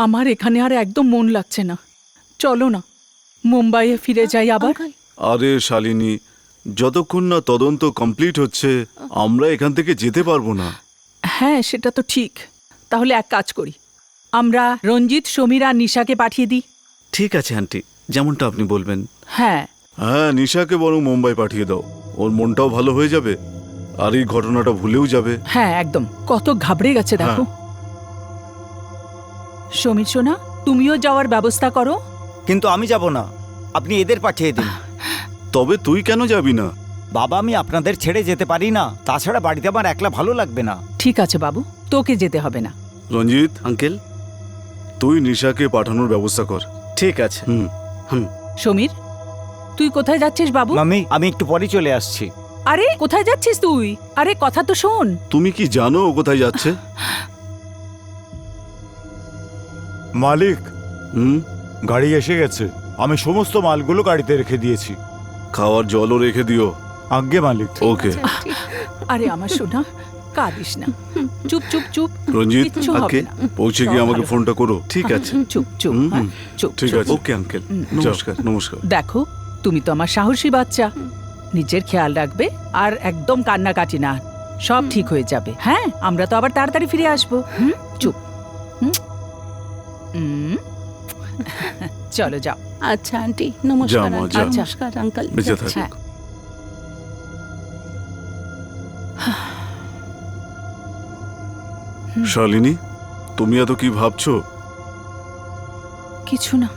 আমার এখানে আর একদম মন লাগছে না, চলো না মুম্বাইয়ে ফিরে যাই আবার। আঙ্কেল, আরে শালিনী, যতক্ষণ না তদন্ত কমপ্লিট হচ্ছে আমরা এখান থেকে যেতে পারবো না। হ্যাঁ সেটা তো ঠিক, তাহলে এক কাজ করি, আমরা রঞ্জিত, সমীর আর নিশাকে পাঠিয়ে দিই। ঠিক আছে আন্টি, যেমনটা আপনি বলবেন। হ্যাঁ হ্যাঁ, নিশাকে বরং মুম্বাই পাঠিয়ে দাও, ওর মনটাও ভালো হয়ে যাবে আর এই ঘটনাটা ভুলেও যাবে। হ্যাঁ একদম, কত ঘাবড়ে গেছে দেখো। সমীর সোনা, তুমিও যাওয়ার ব্যবস্থা করো। কিন্তু আমি যাব না, আপনি এদের পাঠিয়ে দিন। তবে তুই কেন যাবি না? বাবা, আমি আপনাদের ছেড়ে যেতে পারি না, তাছাড়া বাড়িতে আমার একলা ভালো লাগবে না। ঠিক আছে বাবু, তোকে যেতে হবে না। রঞ্জিত, আঙ্কেল। তুই নিশাকে পাঠানোর ব্যবস্থা কর। ঠিক আছে। সমীর, তুই কোথায় যাচ্ছিস বাবু? মাম্মি, আমি একটু পরে চলে আসছি। আরে কোথায় যাচ্ছিস তুই? আরে কথা তো শোন। তুমি কি জানো ও কোথায় যাচ্ছে? মালিক, হুম, গাড়ি এসে গেছে। আমি সমস্ত মালগুলো গাড়িতে রেখে দিয়েছি। খাওয়ার জলও রেখে দিও। আজ্ঞে মালিক। ওকে। আরে আমার সোনা, কাঁদিস না, চুপ চুপ চুপ। রঞ্জিত, কিচ্ছু হবে আগে না। পৌঁছে সব গিয়ে আমাকে ভালো। ফোনটা করো। ঠিক আছে। চুপ চুপ, হুম, হ্যাঁ, হুম। চুপ ঠিক চুপ। আছে। ওকে আঙ্কেল, নমস্কার। নমস্কার নমস্কার। দেখো, তুমি তো আমার সাহসী বাচ্চা, নিজের খেয়াল রাখবে আর একদম কান্নাকাটি না, সব ঠিক হয়ে যাবে। হ্যাঁ, আমরা তো আবার তাড়াতাড়ি ফিরে আসবো। চুপ। হুম? হুম। চলো যাও। আচ্ছা আন্টি, নমস্কার। মা, আন্টি, যা। নমস্কার আঙ্কেল। বেঁচে থাক। হ্যাঁ। শালিনী, তুমি এত কি ভাবছো? কিছু না।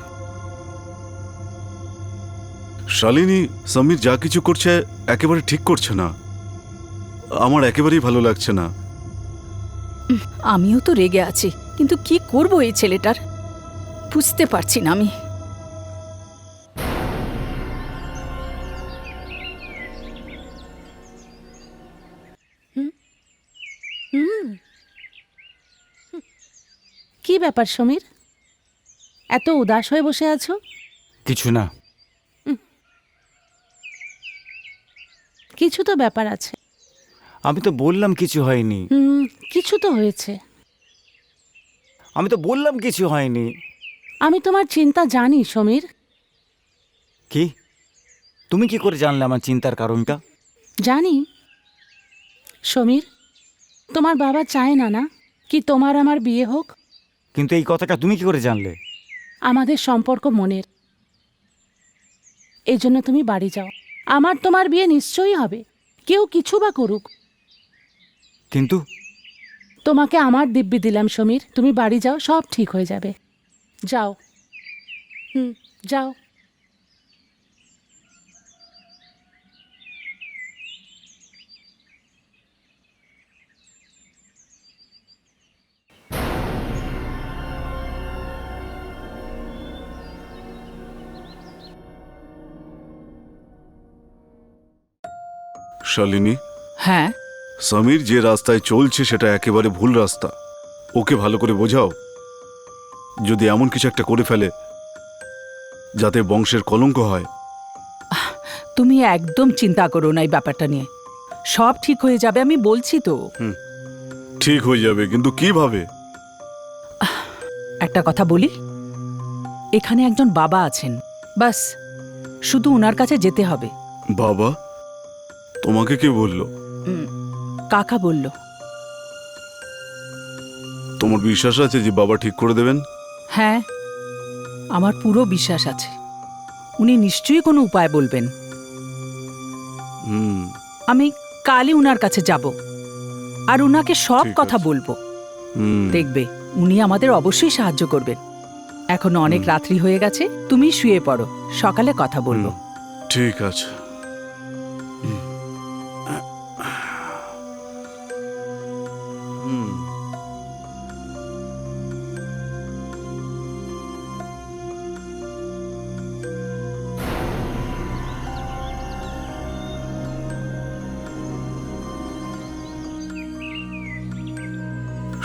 শালিনী, সমীর যা কিছু করছে একেবারে ঠিক করছে না। আমার একেবারেই ভালো লাগছে না। আমিও তো রেগে আছি, কিন্তু কি করব এই ছেলেটার, বুঝতে পারছি না আমি। কি ব্যাপার সমীর, এত উদাস হয়ে বসে আছো? কিছু না। কিছু তো ব্যাপার আছে। আমি তো বললাম কিছু হয়নি। কিছু তো হয়েছে। আমি তো বললাম কিছু হয়নি। আমি তোমার চিন্তা জানি সমীর। কি? তুমি কি করে জানলে আমার চিন্তার কারণটা? জানি সমীর, তোমার বাবা চায় না না কি তোমার আমার বিয়ে হোক। কিন্তু এই কথাটা তুমি কি করে জানলে? আমাদের সম্পর্ক মনের, এই জন্য তুমি বাড়ি যাও। আমার তোমার বিয়ে নিশ্চয়ই হবে, কেউ কিছু বা করুক। কিন্তু তোমাকে আমার দিব্যি দিলাম সমীর, তুমি বাড়ি যাও, সব ঠিক হয়ে যাবে। যাও। যাও। শালিনী, হ্যাঁ, সমীর যে রাস্তায় চলছে সেটা একেবারে ভুল রাস্তা। ওকে ভালো করে বোঝাও, যদি এমন কিছু একটা করে ফেলে যাতে বংশের কলঙ্ক হয়। তুমি একদম চিন্তা করো না এই ব্যাপারটা নিয়ে, সব ঠিক হয়ে যাবে, আমি বলছি তো। ঠিক হয়ে যাবে, কিন্তু কিভাবে? একটা কথা বলি, এখানে একজন বাবা আছেন, বাস শুধু ওনার কাছে যেতে হবে। বাবা? তোমাকে কে বললো? কাকা বলল। তোমার বিশ্বাস আছে যে বাবা ঠিক করে দেবেন? হ্যাঁ, আমার পুরো বিশ্বাস আছে, উনি নিশ্চয়ই কোনো উপায় বলবেন। হুম, আমি কালই উনার কাছে যাব আর উনাকে সব ঠিক কথা আছে। বলবো। হুম। দেখবে উনি আমাদের অবশ্যই সাহায্য করবেন। এখনো অনেক রাত্রি হয়ে গেছে, তুমি শুয়ে পড়ো, সকালে কথা বলবো। ঠিক আছে।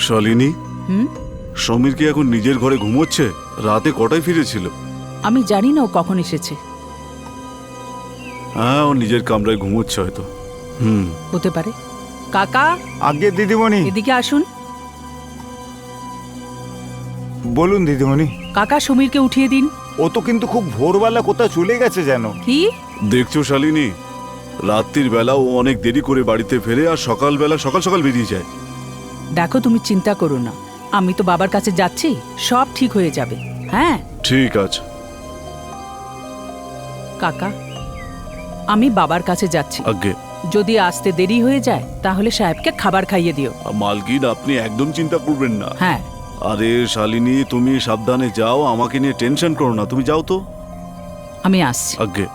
শালিনী, হুম? সমীর কি এখন নিজের ঘরে ঘুমোচ্ছে? রাতে কটায় ফিরেছিল? আমি জানি না ও কখন এসেছে। হ্যাঁ, ও নিজের কামরায় ঘুমোচ্ছে হয়তো। হুম। হতে পারে। কাকা, আজ্ঞে দিদিমণি। এদিকে আসুন। বলুন দিদিমণি। কাকা সমীরকে উঠিয়ে দিন। ও তো কিন্তু খুব ভোরবেলা কোথাও চলে গেছে যেন। কি? দেখছো শালিনী, রাত্রির বেলা ও অনেক দেরি করে বাড়িতে ফেরে আর সকালবেলা সকাল সকাল বেরিয়ে যায়। দেখো, তুমি চিন্তা করো না, আমি তো বাবার কাছে যাচ্ছি, সব ঠিক হয়ে যাবে। হ্যাঁ ঠিক আছে। কাকা, আমি বাবার কাছে যাচ্ছি। আগে যদি আসতে দেরি হয়ে যায় তাহলে সাহেবকে খাবার খাইয়ে দিও। মালকিন, আপনি একদম চিন্তা করবেন না। হ্যাঁ, আরে শালিনী, তুমি সাবধানে যাও, আমাকে নিয়ে টেনশন করো না, তুমি যাও তো। আমি আসছি। আগে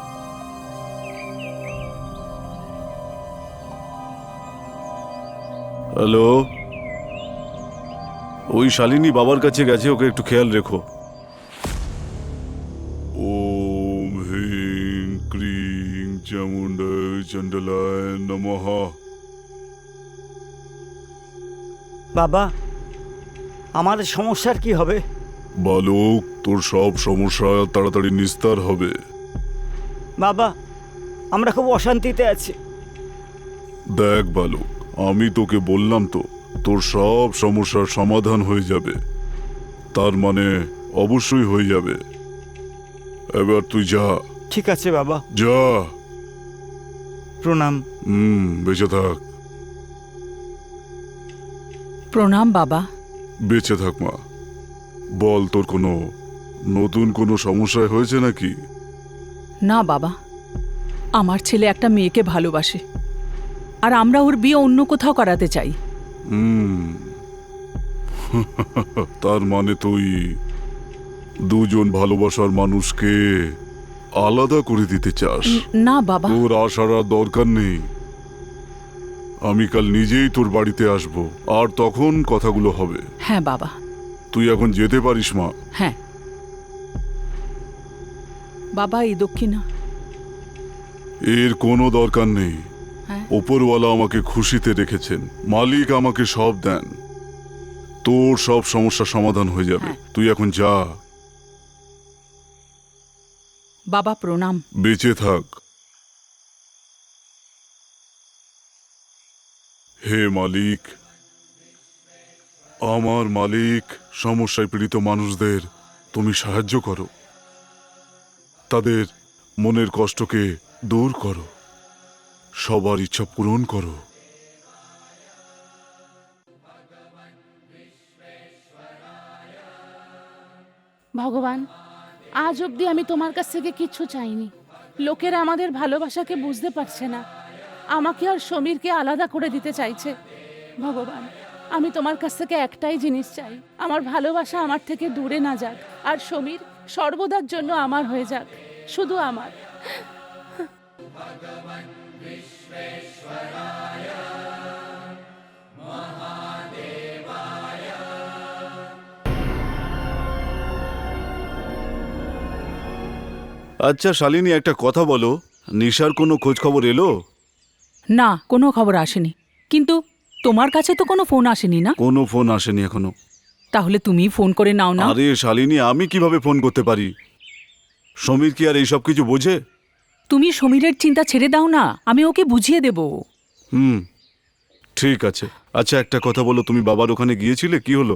হ্যালো, ওই শালিনী বাবার কাছে গেছে, ওকে একটু খেয়াল রেখো। ওম হ্রিং ক্রিং চামুণ্ডায় চণ্ডালায় নমঃ। বাবা, আমার সমস্যার কি হবে? বালক, তোর সব সমস্যা তাড়াতাড়ি নিস্তার হবে। বাবা, আমরা খুব অশান্তিতে আছি। দেখ বালক, আমি তোকে বললাম তো, তোর সব সমস্যার সমাধান হয়ে যাবে। তার মানে অবশ্যই হয়ে যাবে। এবার তুই যা। ঠিক আছে বাবা, যা। প্রণাম। বেঁচে থাক। প্রণাম বাবা। বেঁচে থাক মা। বল, তোর কোনো নতুন কোনো সমস্যা হয়েছে নাকি? না বাবা, আমার ছেলে একটা মেয়েকে ভালোবাসে, আর আমরা ওর বিয়ে অন্য কোথাও করাতে চাই। তার মানে তুই দুজন ভালোবাসার মানুষকে আলাদা করে দিতে চাস? না বাবা। তোর আসার আর দরকার নেই। আমি কাল নিজেই তোর বাড়িতে আসব, আর তখন কথাগুলো হবে। হ্যাঁ বাবা। তুই এখন যেতে পারিস মা। হ্যাঁ বাবা, এই দক্ষিণা। এর কোনো দরকার নেই। হ্যাঁ। ওপরওয়ালা আমাকে খুশিতে রেখেছেন, মালিক আমাকে সব দেন। তোর সব সমস্যা সমাধান হয়ে যাবে। হ্যাঁ। তুই এখন যা। বাবা প্রণাম। বেঁচে থাক। হে মালিক, আমার মালিক, সমস্যায় পীড়িত মানুষদের তুমি সাহায্য করো, তাদের মনের কষ্টকে দূর করো, সবার ইচ্ছা পূরণ করো। ভগবান, আজ অবধি আমি তোমার কাছ থেকে কিচ্ছু চাইনি। লোকেরা আমাদের ভালোবাসাকে বুঝতে পারছে না, আমাকে আর সমীরকে আলাদা করে দিতে চাইছে। ভগবান, আমি তোমার কাছ থেকে একটাই জিনিস চাই, আমার ভালোবাসা আমার থেকে দূরে না যাক, আর সমীর সর্বদার জন্য আমার হয়ে যাক, শুধু আমার। আচ্ছা শালিনী, একটা কথা বলো, নিশার কোনো খোঁজ খবর এলো? না, কোনো খবর আসেনি। কিন্তু তোমার কাছে তো কোনো ফোন আসেনি না? কোনো ফোন আসেনি এখনো। তাহলে তুমি ফোন করে নাও না। আরে শালিনী, আমি কিভাবে ফোন করতে পারি? সমীর কি আর এইসব কিছু বোঝে? তুমি সমীরের চিন্তা ছেড়ে দাও না, আমি ওকে বুঝিয়ে দেব। ঠিক আছে। আচ্ছা একটা কথা বলো, তুমি বাবার ওখানে গিয়েছিলে, কি হলো?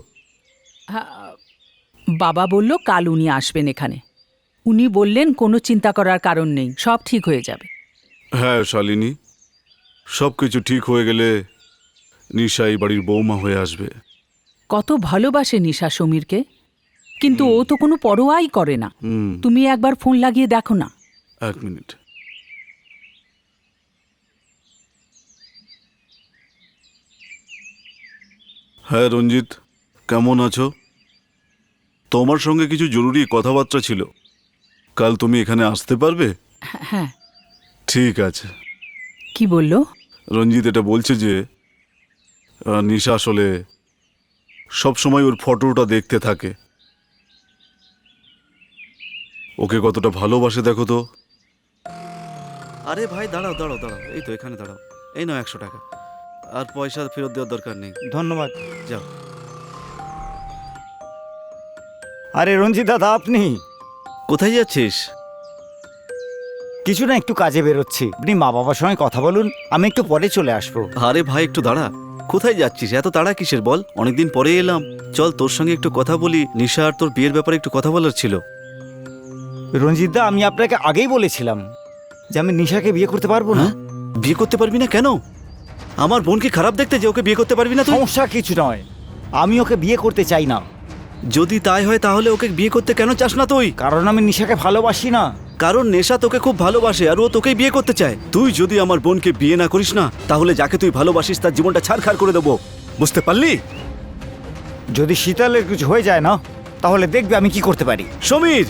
বাবা বলল কাল উনি আসবেন এখানে। উনি বললেন কোনো চিন্তা করার কারণ নেই, সব ঠিক হয়ে যাবে। হ্যাঁ শালিনী, সব কিছু ঠিক হয়ে গেলে নিশা এই বাড়ির বৌমা হয়ে আসবে। কত ভালোবাসে নিশা সমীরকে, কিন্তু ও তো কোনো পরোয়াই করে না। তুমি একবার ফোন লাগিয়ে দেখো না। এক মিনিট। হ্যাঁ রঞ্জিত, কেমন আছো? তোমার সঙ্গে কিছু জরুরি কথাবার্তা ছিল। কাল তুমি এখানে আসতে পারবে? হ্যাঁ। ঠিক আছে। কি বললো? রঞ্জিত এটা বলছে যে নিশা আসলে সবসময় ওর ফটোটা দেখতে থাকে। ওকে কতটা ভালোবাসে দেখো তো। আরে ভাই, দাঁড়াও দাঁড়াও দাঁড়াও, এই তো এখানে দাঁড়াও। এই নাও 100 টাকা, আর পয়সা ফেরত দেওয়ার দরকার নেই। ধন্যবাদ। যাও। আরে রঞ্জিত দাদা, আপনি? কোথায় যাচ্ছিস? কিছু না, একটু কাজে বেরোচ্ছি। আপনি মা বাবার সঙ্গে কথা বলুন, আমি একটু পরে চলে আসবো। আরে ভাই, একটু দাঁড়া। কোথায় যাচ্ছিস? এত তাড়া কিসের বল? অনেকদিন পরে এলাম, চল তোর সঙ্গে একটু কথা বলি। নিশা আর তোর বিয়ের ব্যাপারে একটু কথা বলার ছিল। রঞ্জিতদা, আমি আপনাকে আগেই বলেছিলাম যে আমি নিশাকে বিয়ে করতে পারবো না। হ্যাঁ? বিয়ে করতে পারবি না কেন? আমার বোন কি খারাপ দেখতে যে ওকে বিয়ে করতে পারবি না তুই? সমস্যা কিছু নয়, আমি ওকে বিয়ে করতে চাই না। যদি তাই হয় তাহলে ওকে বিয়ে করতে কেন চাস না তুই? কারণ আমি নিশাকে ভালোবাসি না। কারণ নেশা তোকে খুব ভালোবাসে আর ও তোকেই বিয়ে করতে চায়। তুই যদি আমার বোনকে বিয়ে না করিস না, তাহলে যাকে তুই ভালোবাসিস তার জীবনটা ছাড়খাড় করে দেবো, বুঝতে পারলি? যদি শীতলের কিছু হয়ে যায় না, তাহলে দেখবে আমি কি করতে পারি। সমীর,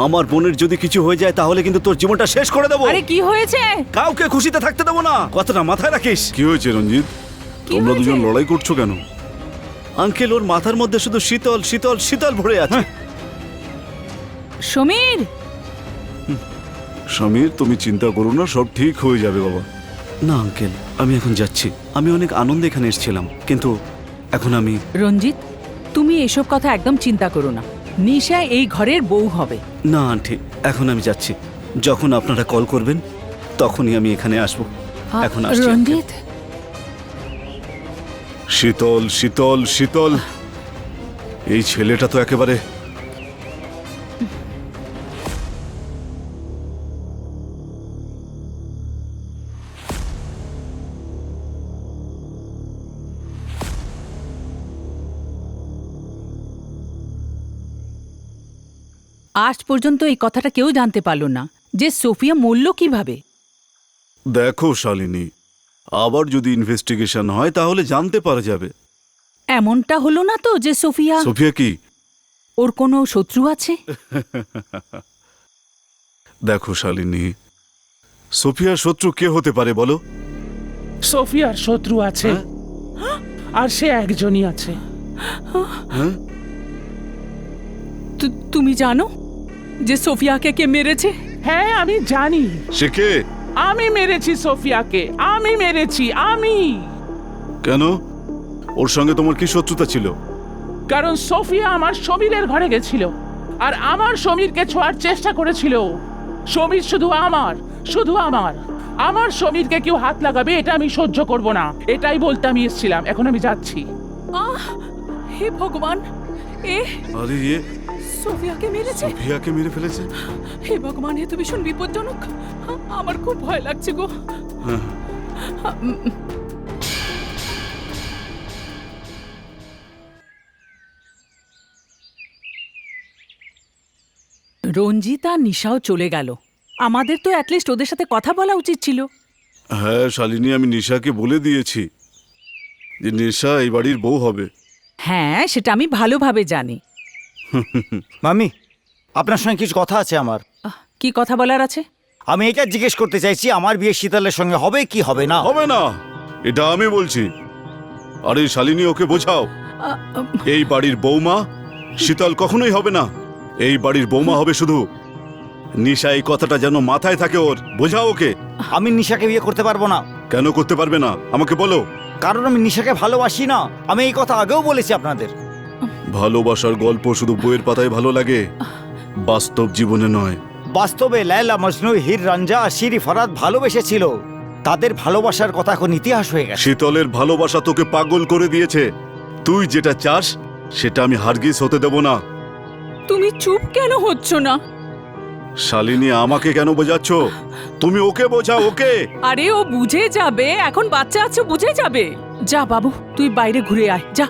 আমার বোনের যদি কিছু হয়ে যায় তাহলে কিন্তু তোর জীবনটা শেষ করে দেবো। আরে কি হয়েছে? কাউকে খুশিতে থাকতে দেবো না, কথাটা মাথায় রাখিস। কি হয়েছে রঞ্জিত? তোমরা দুজন লড়াই করছো কেন? আঙ্কেল, ওর মাথার মধ্যে শুধু শীতল শীতল শীতল ভরে আছে। সমীর, সমীর, তুমি চিন্তা করো না, সব ঠিক হয়ে যাবে বাবা। না আঙ্কেল, আমি এখন যাচ্ছি। আমি অনেক আনন্দে এখানে এসেছিলাম, কিন্তু এখন আমি... রঞ্জিত, তুমি এসব কথা একদম চিন্তা করো না। নিশা এই ঘরের বউ হবে। না আন্টি, এখন আমি যাচ্ছি। যখন আপনারা কল করবেন তখনই আমি এখানে আসবো। এখন আসছি uncle। রঞ্জিত, শীতল শীতল শীতল, এই ছেলেটা তো একেবারে... আজ পর্যন্ত এই কথাটা কেউ জানতে পারলো না যে সোফিয়া মরল কিভাবে। দেখো শালিনী, আবার যদি ইনভেস্টিগেশন হয় তাহলে জানতে পারা যাবে। এমনটা হলো না তো যে সোফিয়া, সোফিয়া কি? ওর কোনো শত্রু আছে? দেখো শালিনী, সোফিয়ার শত্রু কে হতে পারে বলো? সোফিয়ার শত্রু আছে, আর সে একজনই আছে। হ্যাঁ, তুমি জানো যে সোফিয়াকে কে মেরেছে? হ্যাঁ, আমি জানি। সে কে? আমি মেরেছি সোফিয়াকে, আমি মেরেছি, আমি। কেন? ওর সঙ্গে তোমার কি শত্রুতা ছিল? কারণ সোফিয়া আমার সমীরের ঘরে গেছিল আর আমার সমীরকে ছোঁয়ার চেষ্টা করেছিল। সমীর শুধু আমার, শুধু আমার। আমার সমীরকে কেউ হাত লাগাবে এটা আমি সহ্য করব না, এটাই বলতে আমি এসেছিলাম। এখন আমি যাচ্ছি। হে ভগবান, এ আরে এ সোফিয়াকে মেরেছে। সোফিয়াকে মেরে ফেলেছে? হে ভগবান, এ তো ভীষণ বিপজ্জনক। আমার খুব ভয় লাগছে গো। হ্যাঁ, রঞ্জিত আর নিশাও চলে গেল। আমাদের তো অ্যাটলিস্ট ওদের সাথে কথা বলা উচিত ছিল। হ্যাঁ শালিনী, আমি নিশাকে বলে দিয়েছি যে নিশা এই বাড়ির বউ হবে। হ্যাঁ, সেটা আমি ভালোভাবে জানি। মামি, আপনার সঙ্গে কিছু কথা আছে আমার। কি কথা বলার আছে? আমি এটা জিজ্ঞেস করতে চাইছি, আমার বিয়ে শীতলের সঙ্গে হবে কি হবে না? হবে না, এটা আমি বলছি। আরে শালিনী, ওকে বোঝাও। এই বাড়ির বৌমা শীতল কখনোই হবে না। এই বাড়ির বৌমা হবে শুধু নিশা। এই কথাটা যেন মাথায় থাকে ওর, বোঝাও ওকে। আমি নিশাকে বিয়ে করতে পারবো না। কেন করতে পারবে না আমাকে বলো? কারণ আমি নিশাকে ভালোবাসি না। আমি এই কথা আগেও বলেছি আপনাদের। ভালোবাসার গল্প শুধু বইয়ের পাতায় ভালো লাগে, বাস্তব জীবনে নয়। বাস্তবে লায়লা, মজনু, হীর, রাঞ্জা, শিরি, ফরাদ ভালোবেসেছিল। তাদের ভালোবাসার কথা এখন ইতিহাস হয়ে গেছে। শীতলের ভালোবাসা তোকে পাগল করে দিয়েছে। তুই যেটা চাস সেটা আমি হারগিজ হতে দেব না। তুমি চুপ কেন হচ্ছ না? শালিনী, আমাকে কেন বোঝাচ্ছ? তুমি ওকে বোঝাও, ওকে। আরে ও বুঝে যাবে, এখন বাচ্চা আছে, বুঝে যাবে। যা বাবু, তুই বাইরে ঘুরে আয়, যা।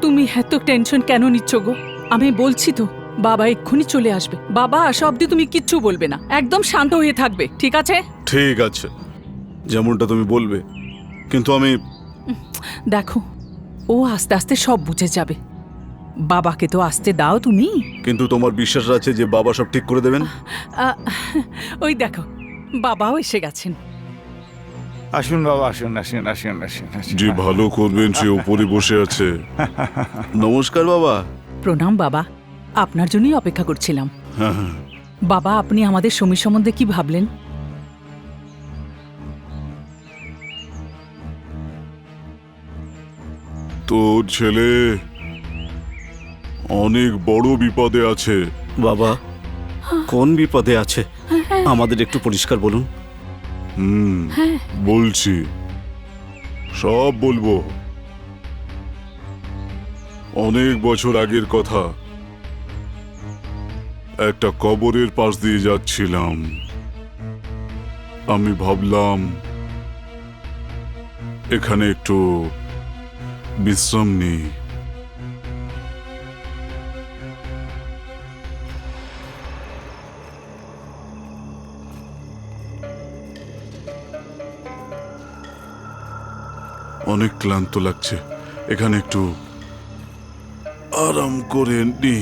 তুমি এত টেনশন কেন নিচ্ছ গো? আমি বলছি তো, বাবা এক্ষুনি চলে আসবে। বাবা আসা অব্দি তুমি কিচ্ছু বলবে না, একদম শান্ত হয়ে থাকবে, ঠিক আছে? ঠিক আছে, যেমনটা তুমি বলবে, কিন্তু আমি... দেখো, ও আস্তে আস্তে সব বুঝে যাবে। বাবাকে তো আসতে দাও তুমি। কিন্তু তোমার বিশ্বাস আছে যে বাবা সব ঠিক করে দেবেন? ওই দেখো, বাবাও এসে গেছেন। আসুন বাবা, আসুন আসুন আসুন আসুন আসুন। যে ভালো করবেন সে উপরে বসে আছে। নমস্কার বাবা। প্রণাম বাবা, আপনার জন্যই অপেক্ষা করছিলাম। হ্যাঁ হ্যাঁ, বাবা, আপনি আমাদের সমীর সম্বন্ধে কি ভাবলেন? তোর ছেলে অনেক বড় বিপদে আছে। বাবা, কোন বিপদে আছে আমাদের একটু পরিষ্কার বলুন। বলছি, সব বলবো। অনেক বছর আগের কথা, একটা কবরের পাশ দিয়ে যাচ্ছিলাম। আমি ভাবলাম এখানে একটু বিশ্রাম নিই। অনেক ক্লান্ত লাগছে, এখানে একটু আরাম করে নি।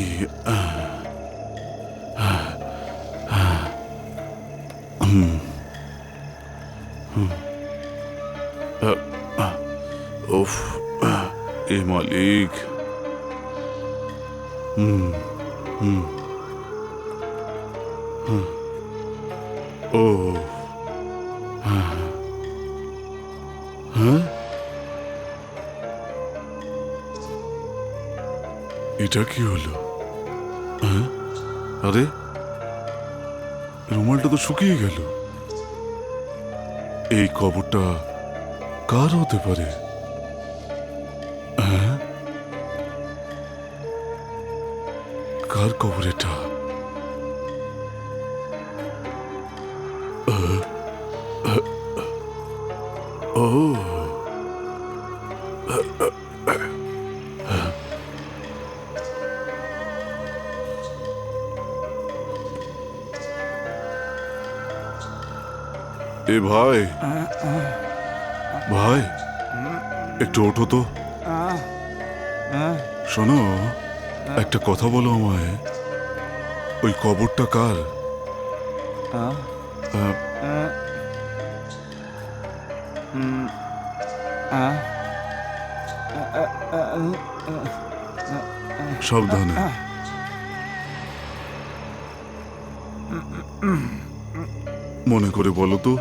উফ, এ মালিক। ও হ্যাঁ, এটা কি হলো? হ্যাঁ, আরে রুমালটা তো শুকিয়ে গেল। এই কবরটা কার হতে পারে? হ্যাঁ, কার কবর এটা? ও এ ভাই, ভাই একটু ওঠো তো। শোনো, একটা কথা বলো আমায়, ওই কবরটা কার? সাবধানে। মনে করে বলো তো।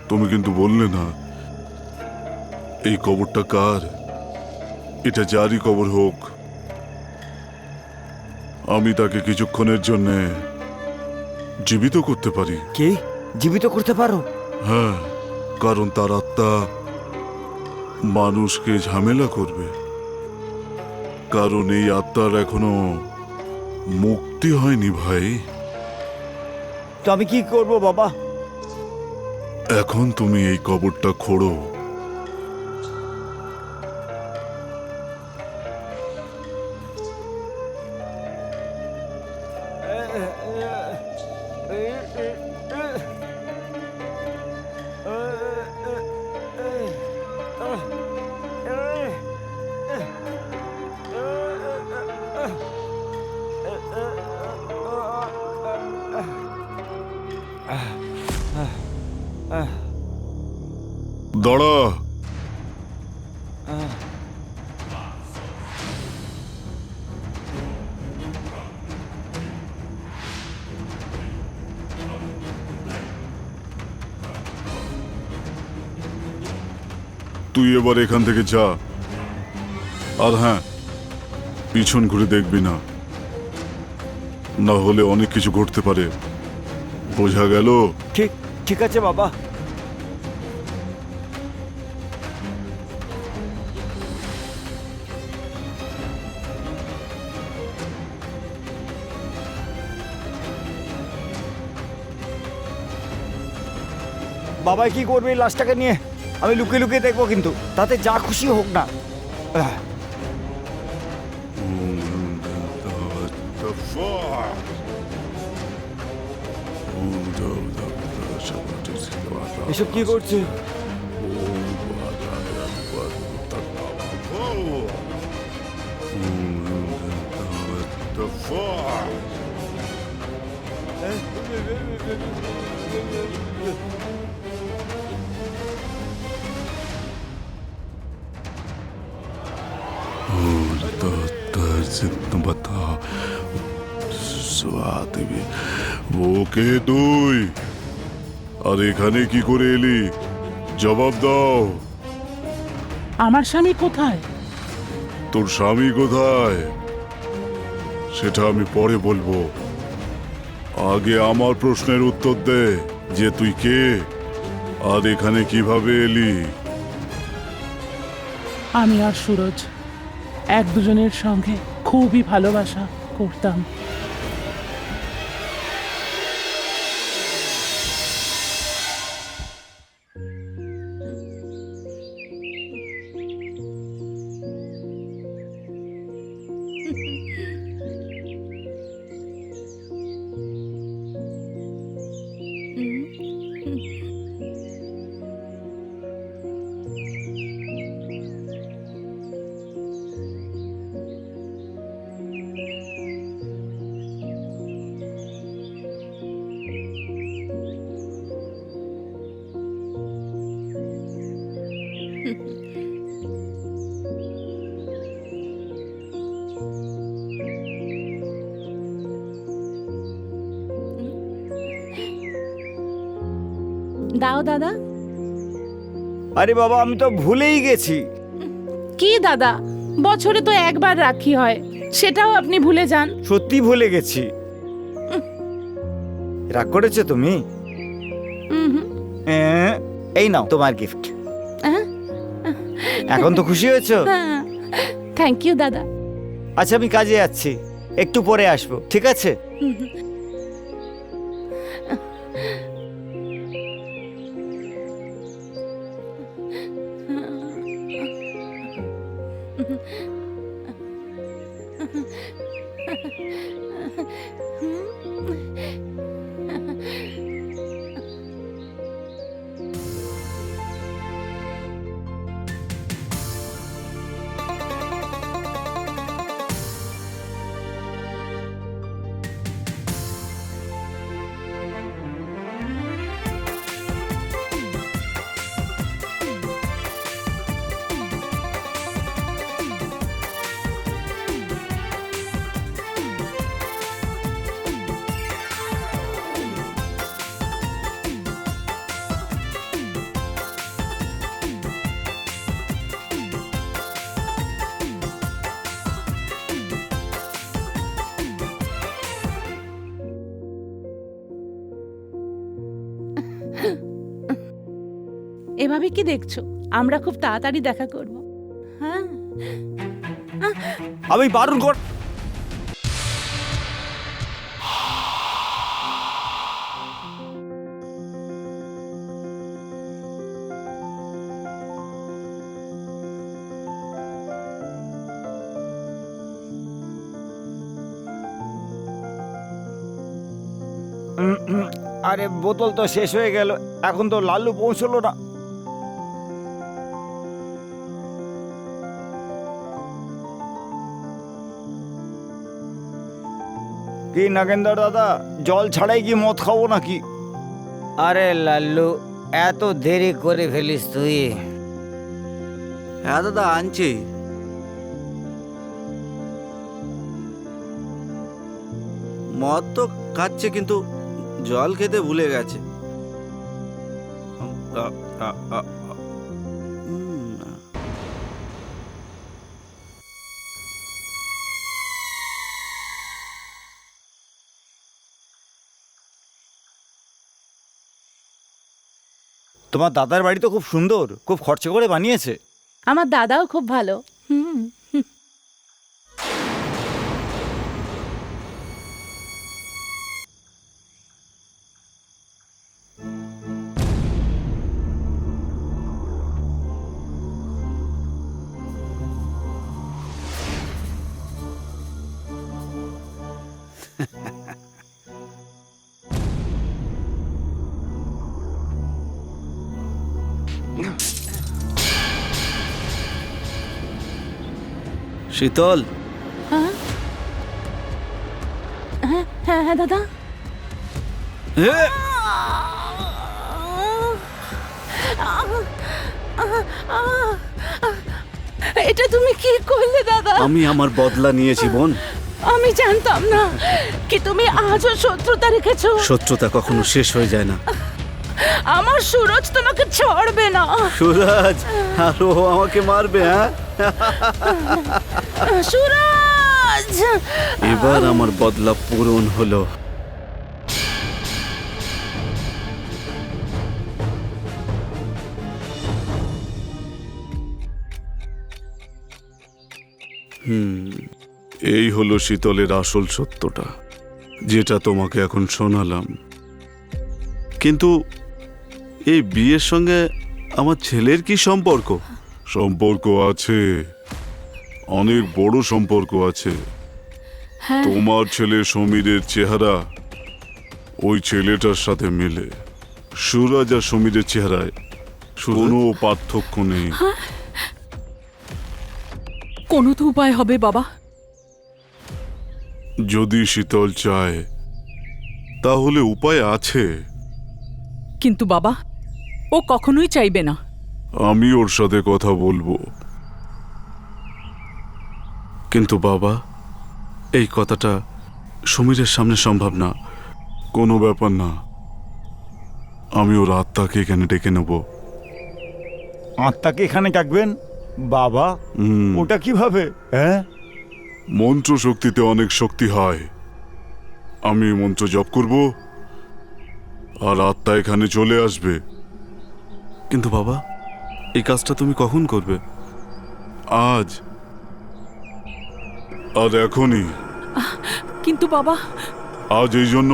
তুমি কিন্তু বললে না এই কবরটা কার। এটা যারই কবর হোক, আমি তাকে কিছুক্ষণের জন্য জীবিত করতে পারি। কে জীবিত করতে পারো? হ্যাঁ, কারণ তার আত্মা মানুষকে ঝামেলা করবে, কারণ এই আত্মার এখনো মুক্তি হয়নি ভাই। তো আমি কি করব বাবা? এখন তুমি এই কবরটা খোঁড়ো। দাঁড়া। তুই এবার এখান থেকে যা, আর হ্যাঁ, পিছন ঘুরে দেখবি না, না হলে অনেক কিছু ঘটতে পারে। বোঝা গেল? ঠিক ঠিক আছে বাবা। বাবা কি করবে এই লাশটাকে নিয়ে? আমি লুকিয়ে লুকিয়ে দেখবো, কিন্তু তাতে যা খুশি হোক না। এসব কি করছে? ওকে তুই আর এখানে কি করে এলি? জবাব দাও। আমার স্বামী কোথায়? তোর স্বামী কোথায় সেটা আমি পরে বলবো, আগে আমার প্রশ্নের উত্তর দে যে তুই কে আর এখানে কিভাবে এলি। আমি আর সুরজ এক দুজনের সঙ্গে খুবই ভালোবাসা করতাম। দাও দাদা। আরে বাবা, আমি তো ভুলেই গেছি। কি দাদা, বছরে তো একবার রাখি হয়, সেটাও আপনি ভুলে যান। সত্যি ভুলে গেছি। রাগ করেছো তুমি? এই নাও তোমার গিফট। এখন তো খুশি হয়েছো? থ্যাংক ইউ দাদা। আচ্ছা, আমি কাজে যাচ্ছি, একটু পরে আসবো, ঠিক আছে? এভাবে কি দেখছো? আমরা খুব তাড়াতাড়ি দেখা করব। হ্যাঁ, আমি বারণ কর। আরে বোতল তো শেষ হয়ে গেল, এখন তো লাল্লু পৌঁছলো না। কি নাগেন্দর দাদা, জল ছাড়াই কি মদ খাবো নাকি? আরে লাল্লু, এত দেরি করে ফেলিস তুই? হ্যাঁ দাদা, আনছি। মদ তো খাচ্ছে কিন্তু জল খেতে ভুলে গেছে। তোমার দাদার বাড়ি তো খুব সুন্দর, খুব খরচা করে বানিয়েছে। আমার দাদাও খুব ভালো। শীতল, হ্যাঁ হ্যাঁ হ্যাঁ দাদা। এটা তুমি কি করলে দাদা? আমি আমার বদলা নিয়েছি বোন। আমি জানতাম না কি তুমি আজও শত্রুতা রেখেছো। শত্রুতা কখনো শেষ হয়ে যায় না। আমার সুরজ তোমাকে ছাড়বে না। সুরজ, আর ও আমাকে মারবে? হ্যাঁ, সুরজ, এবার আমার বদলা পূরণ হলো। এই হলো শীতলের আসল সত্যটা, যেটা তোমাকে এখন শোনালাম। কিন্তু এই বিয়ের সঙ্গে আমার ছেলের কি সম্পর্ক? সম্পর্ক আছে, অনেক বড় সম্পর্ক আছে। তোমার ছেলে সমীরের চেহারা ওই ছেলেটার সাথে মিলে। সুরাজ আর সমীরের চেহারায় কোনো পার্থক্য নেই। কোনো তো উপায় হবে বাবা। যদি শীতল চায় তাহলে উপায় আছে। কিন্তু বাবা, ও কখনোই চাইবে না। আমি ওর সাথে কথা বলবো। কিন্তু বাবা, এই কথাটা সমীরের সামনে সম্ভব না। কোনো ব্যাপার না, আমি ওর আত্মাকে এখানে ডেকে নেব। আত্মাকে এখানে ডাকবেন বাবা? ওটা কিভাবে? হ্যাঁ, মন্ত্র শক্তিতে অনেক শক্তি হয়। আমি মন্ত্র জপ করব আর আত্মা এখানে চলে আসবে। কিন্তু বাবা, এই কাজটা তুমি কখন করবে? আজ আর এখনই। কিন্তু বাবা, আজ এই জন্য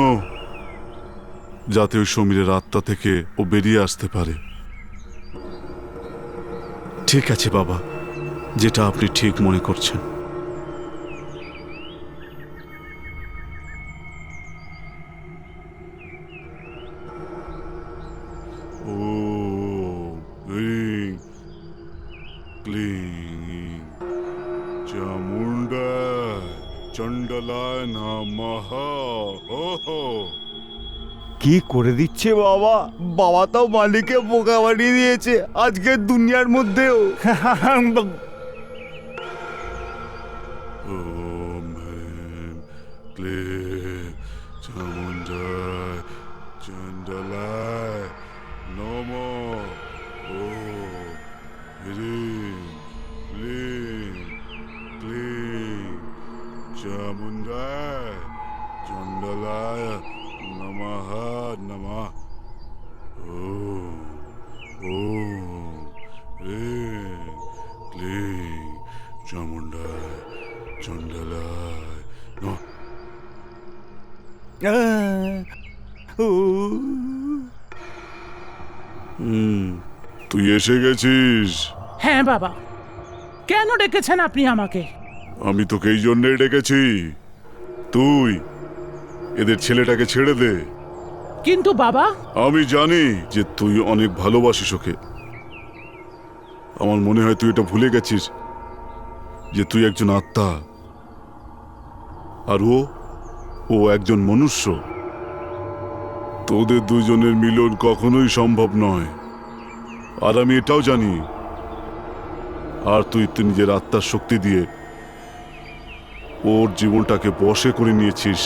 যাতে ওই সমীরের আত্মা থেকে ও বেরিয়ে আসতে পারে। ঠিক আছে বাবা, যেটা আপনি ঠিক মনে করছেন। ও ক্লিং ক্লিং চামুন্ডা চণ্ডলায় নমঃ। ওহো, কি করে দিচ্ছে বাবা? বাবা তো মালিকে বোকা বানিয়ে দিয়েছে আজকের দুনিয়ার মধ্যেও। ওম হ্রিম ক্লিং চামুন্ডায় চণ্ডলায় নমঃ। ওম হ্রিম ক্লিং ক্লিং চামুন্ডায় চণ্ডলায় নমঃ নমঃ। ওম ওম হ্রিম ক্লিং চামুন্ডায় চণ্ডলায় নমঃ। তুই এসে গেছিস? হ্যাঁ বাবা, কেন ডেকেছেন আপনি আমাকে? আমি তোকে এই জন্যই ডেকেছি, তুই এদের ছেলেটাকে ছেড়ে দে। কিন্তু বাবা, আমি জানি যে তুই অনেক ভালোবাসিস ওকে। আমার মনে হয় তুই এটা ভুলে গেছিস যে তুই একজন আত্মা আর ও একজন মনুষ্য। তোদের দুজনের মিলন কখনোই সম্ভব নয়, আর আমি এটাও জানি। আর তুই নিজের আত্মার শক্তি দিয়ে ওর জীবনটাকে বশে করে নিয়েছিস,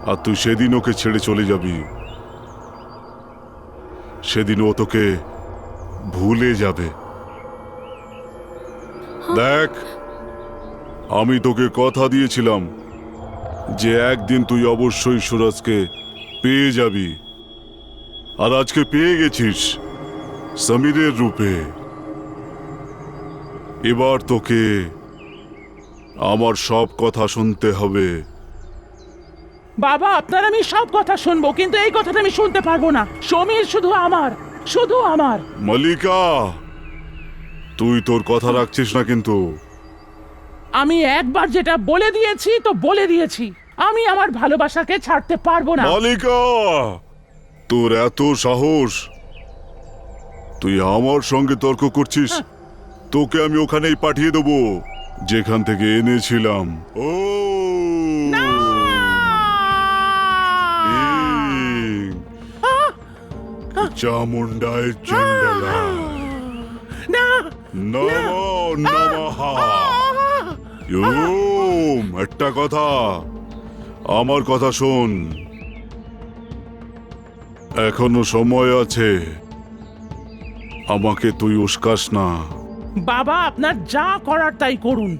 আর তুই সেদিন ওকে ছেড়ে চলে যাবি। সেদিন ও তোকে ভুলে যাবে। দেখ, আমি তোকে কথা দিয়েছিলাম যে একদিন তুই অবশ্যই সুরজকে পেয়ে যাবি, আর আজকে পেয়ে গেছিস সমীরের রূপে। এবার তোকে আমার সব কথা শুনতে হবে। বাবা, আপনার আমি সব কথা শুনবো, কিন্তু এই কথাটা আমি শুনতে পারবো না। সমীর শুধু আমার, শুধু আমার। মালিকা, তুই তোর কথা রাখছিস না কিন্তু। আমি একবার যেটা বলে দিয়েছি তো বলে দিয়েছি। আমি আমার ভালোবাসাকে ছাড়তে পারবো না। মালিকা, তোর এত সাহস! তুই আমার সঙ্গে তর্ক করছিস? তোকে আমি ওখানেই পাঠিয়ে দেবো যেখান থেকে এনেছিলাম। ও চামুন্ডায় চণ্ডলা নমো নমঃ। একটা কথা, আমার কথা শোন, এখনো সময় আছে। আমাকে তুই উস্কাস না। বাবা, আপনার যা করার তাই করুন,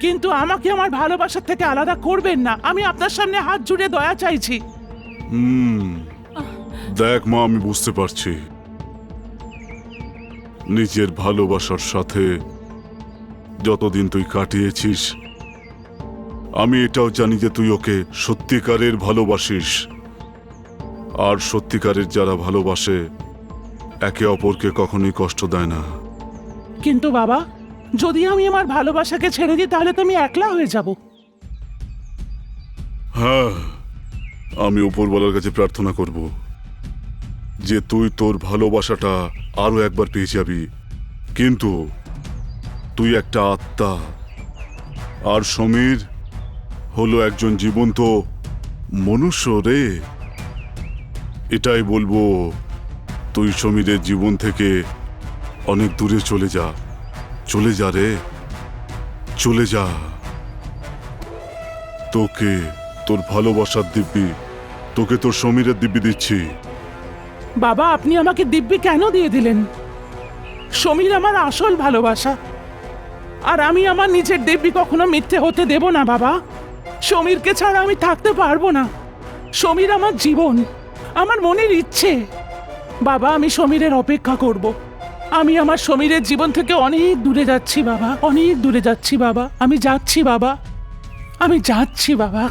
কিন্তু আমাকে আমার ভালোবাসা থেকে আলাদা করবেন না। আমি আপনার সামনে হাত জুড়ে দয়া চাইছি। দেখ মা, আমি বুঝতে পারছি নিজের ভালোবাসার সাথে যতদিন তুই কাটিয়েছিস, আমি এটাও জানি যে তুই ওকে সত্যিকারের ভালোবাসিস। আর সত্যিকারের যারা ভালোবাসে একে অপরকে কখনোই কষ্ট দেয় না। কিন্তু বাবা, যদি আমি আমার ভালোবাসাকে ছেড়ে দিই তাহলে তো আমি একলা হয়ে যাব। হ্যাঁ, আমি উপরওয়ালার কাছে প্রার্থনা করব যে তুই তোর ভালোবাসাটা আরো একবার পেয়ে যাবি। কিন্তু তুই একটা আত্মা, আর সমীর হলো একজন জীবন্ত মনুষ্য রে। এটাই বলবো, তুই সমীরের জীবন থেকে অনেক দূরে চলে যা। চলে যা রে, চলে যা। তোকে তোর ভালোবাসার দিব্যি, তোকে তোর সমীরের দিব্যি দিচ্ছি। বাবা, আপনি আমাকে দিব্যি কেন দিয়ে দিলেন? সমীর আমার আসল ভালোবাসা, আর আমি আমার নিজের দিব্যি কখনো মিথ্যে হতে দেব না বাবা। সমীরকে ছাড়া আমি থাকতে পারবো না। সমীর আমার জীবন, আমার মনের ইচ্ছে। বাবা, আমি সমীরের অপেক্ষা করব। আমি আমার সমীরের জীবন থেকে অনেক দূরে যাচ্ছি বাবা, অনেক দূরে যাচ্ছি বাবা। আমি যাচ্ছি বাবা, আমি যাচ্ছি বাবা।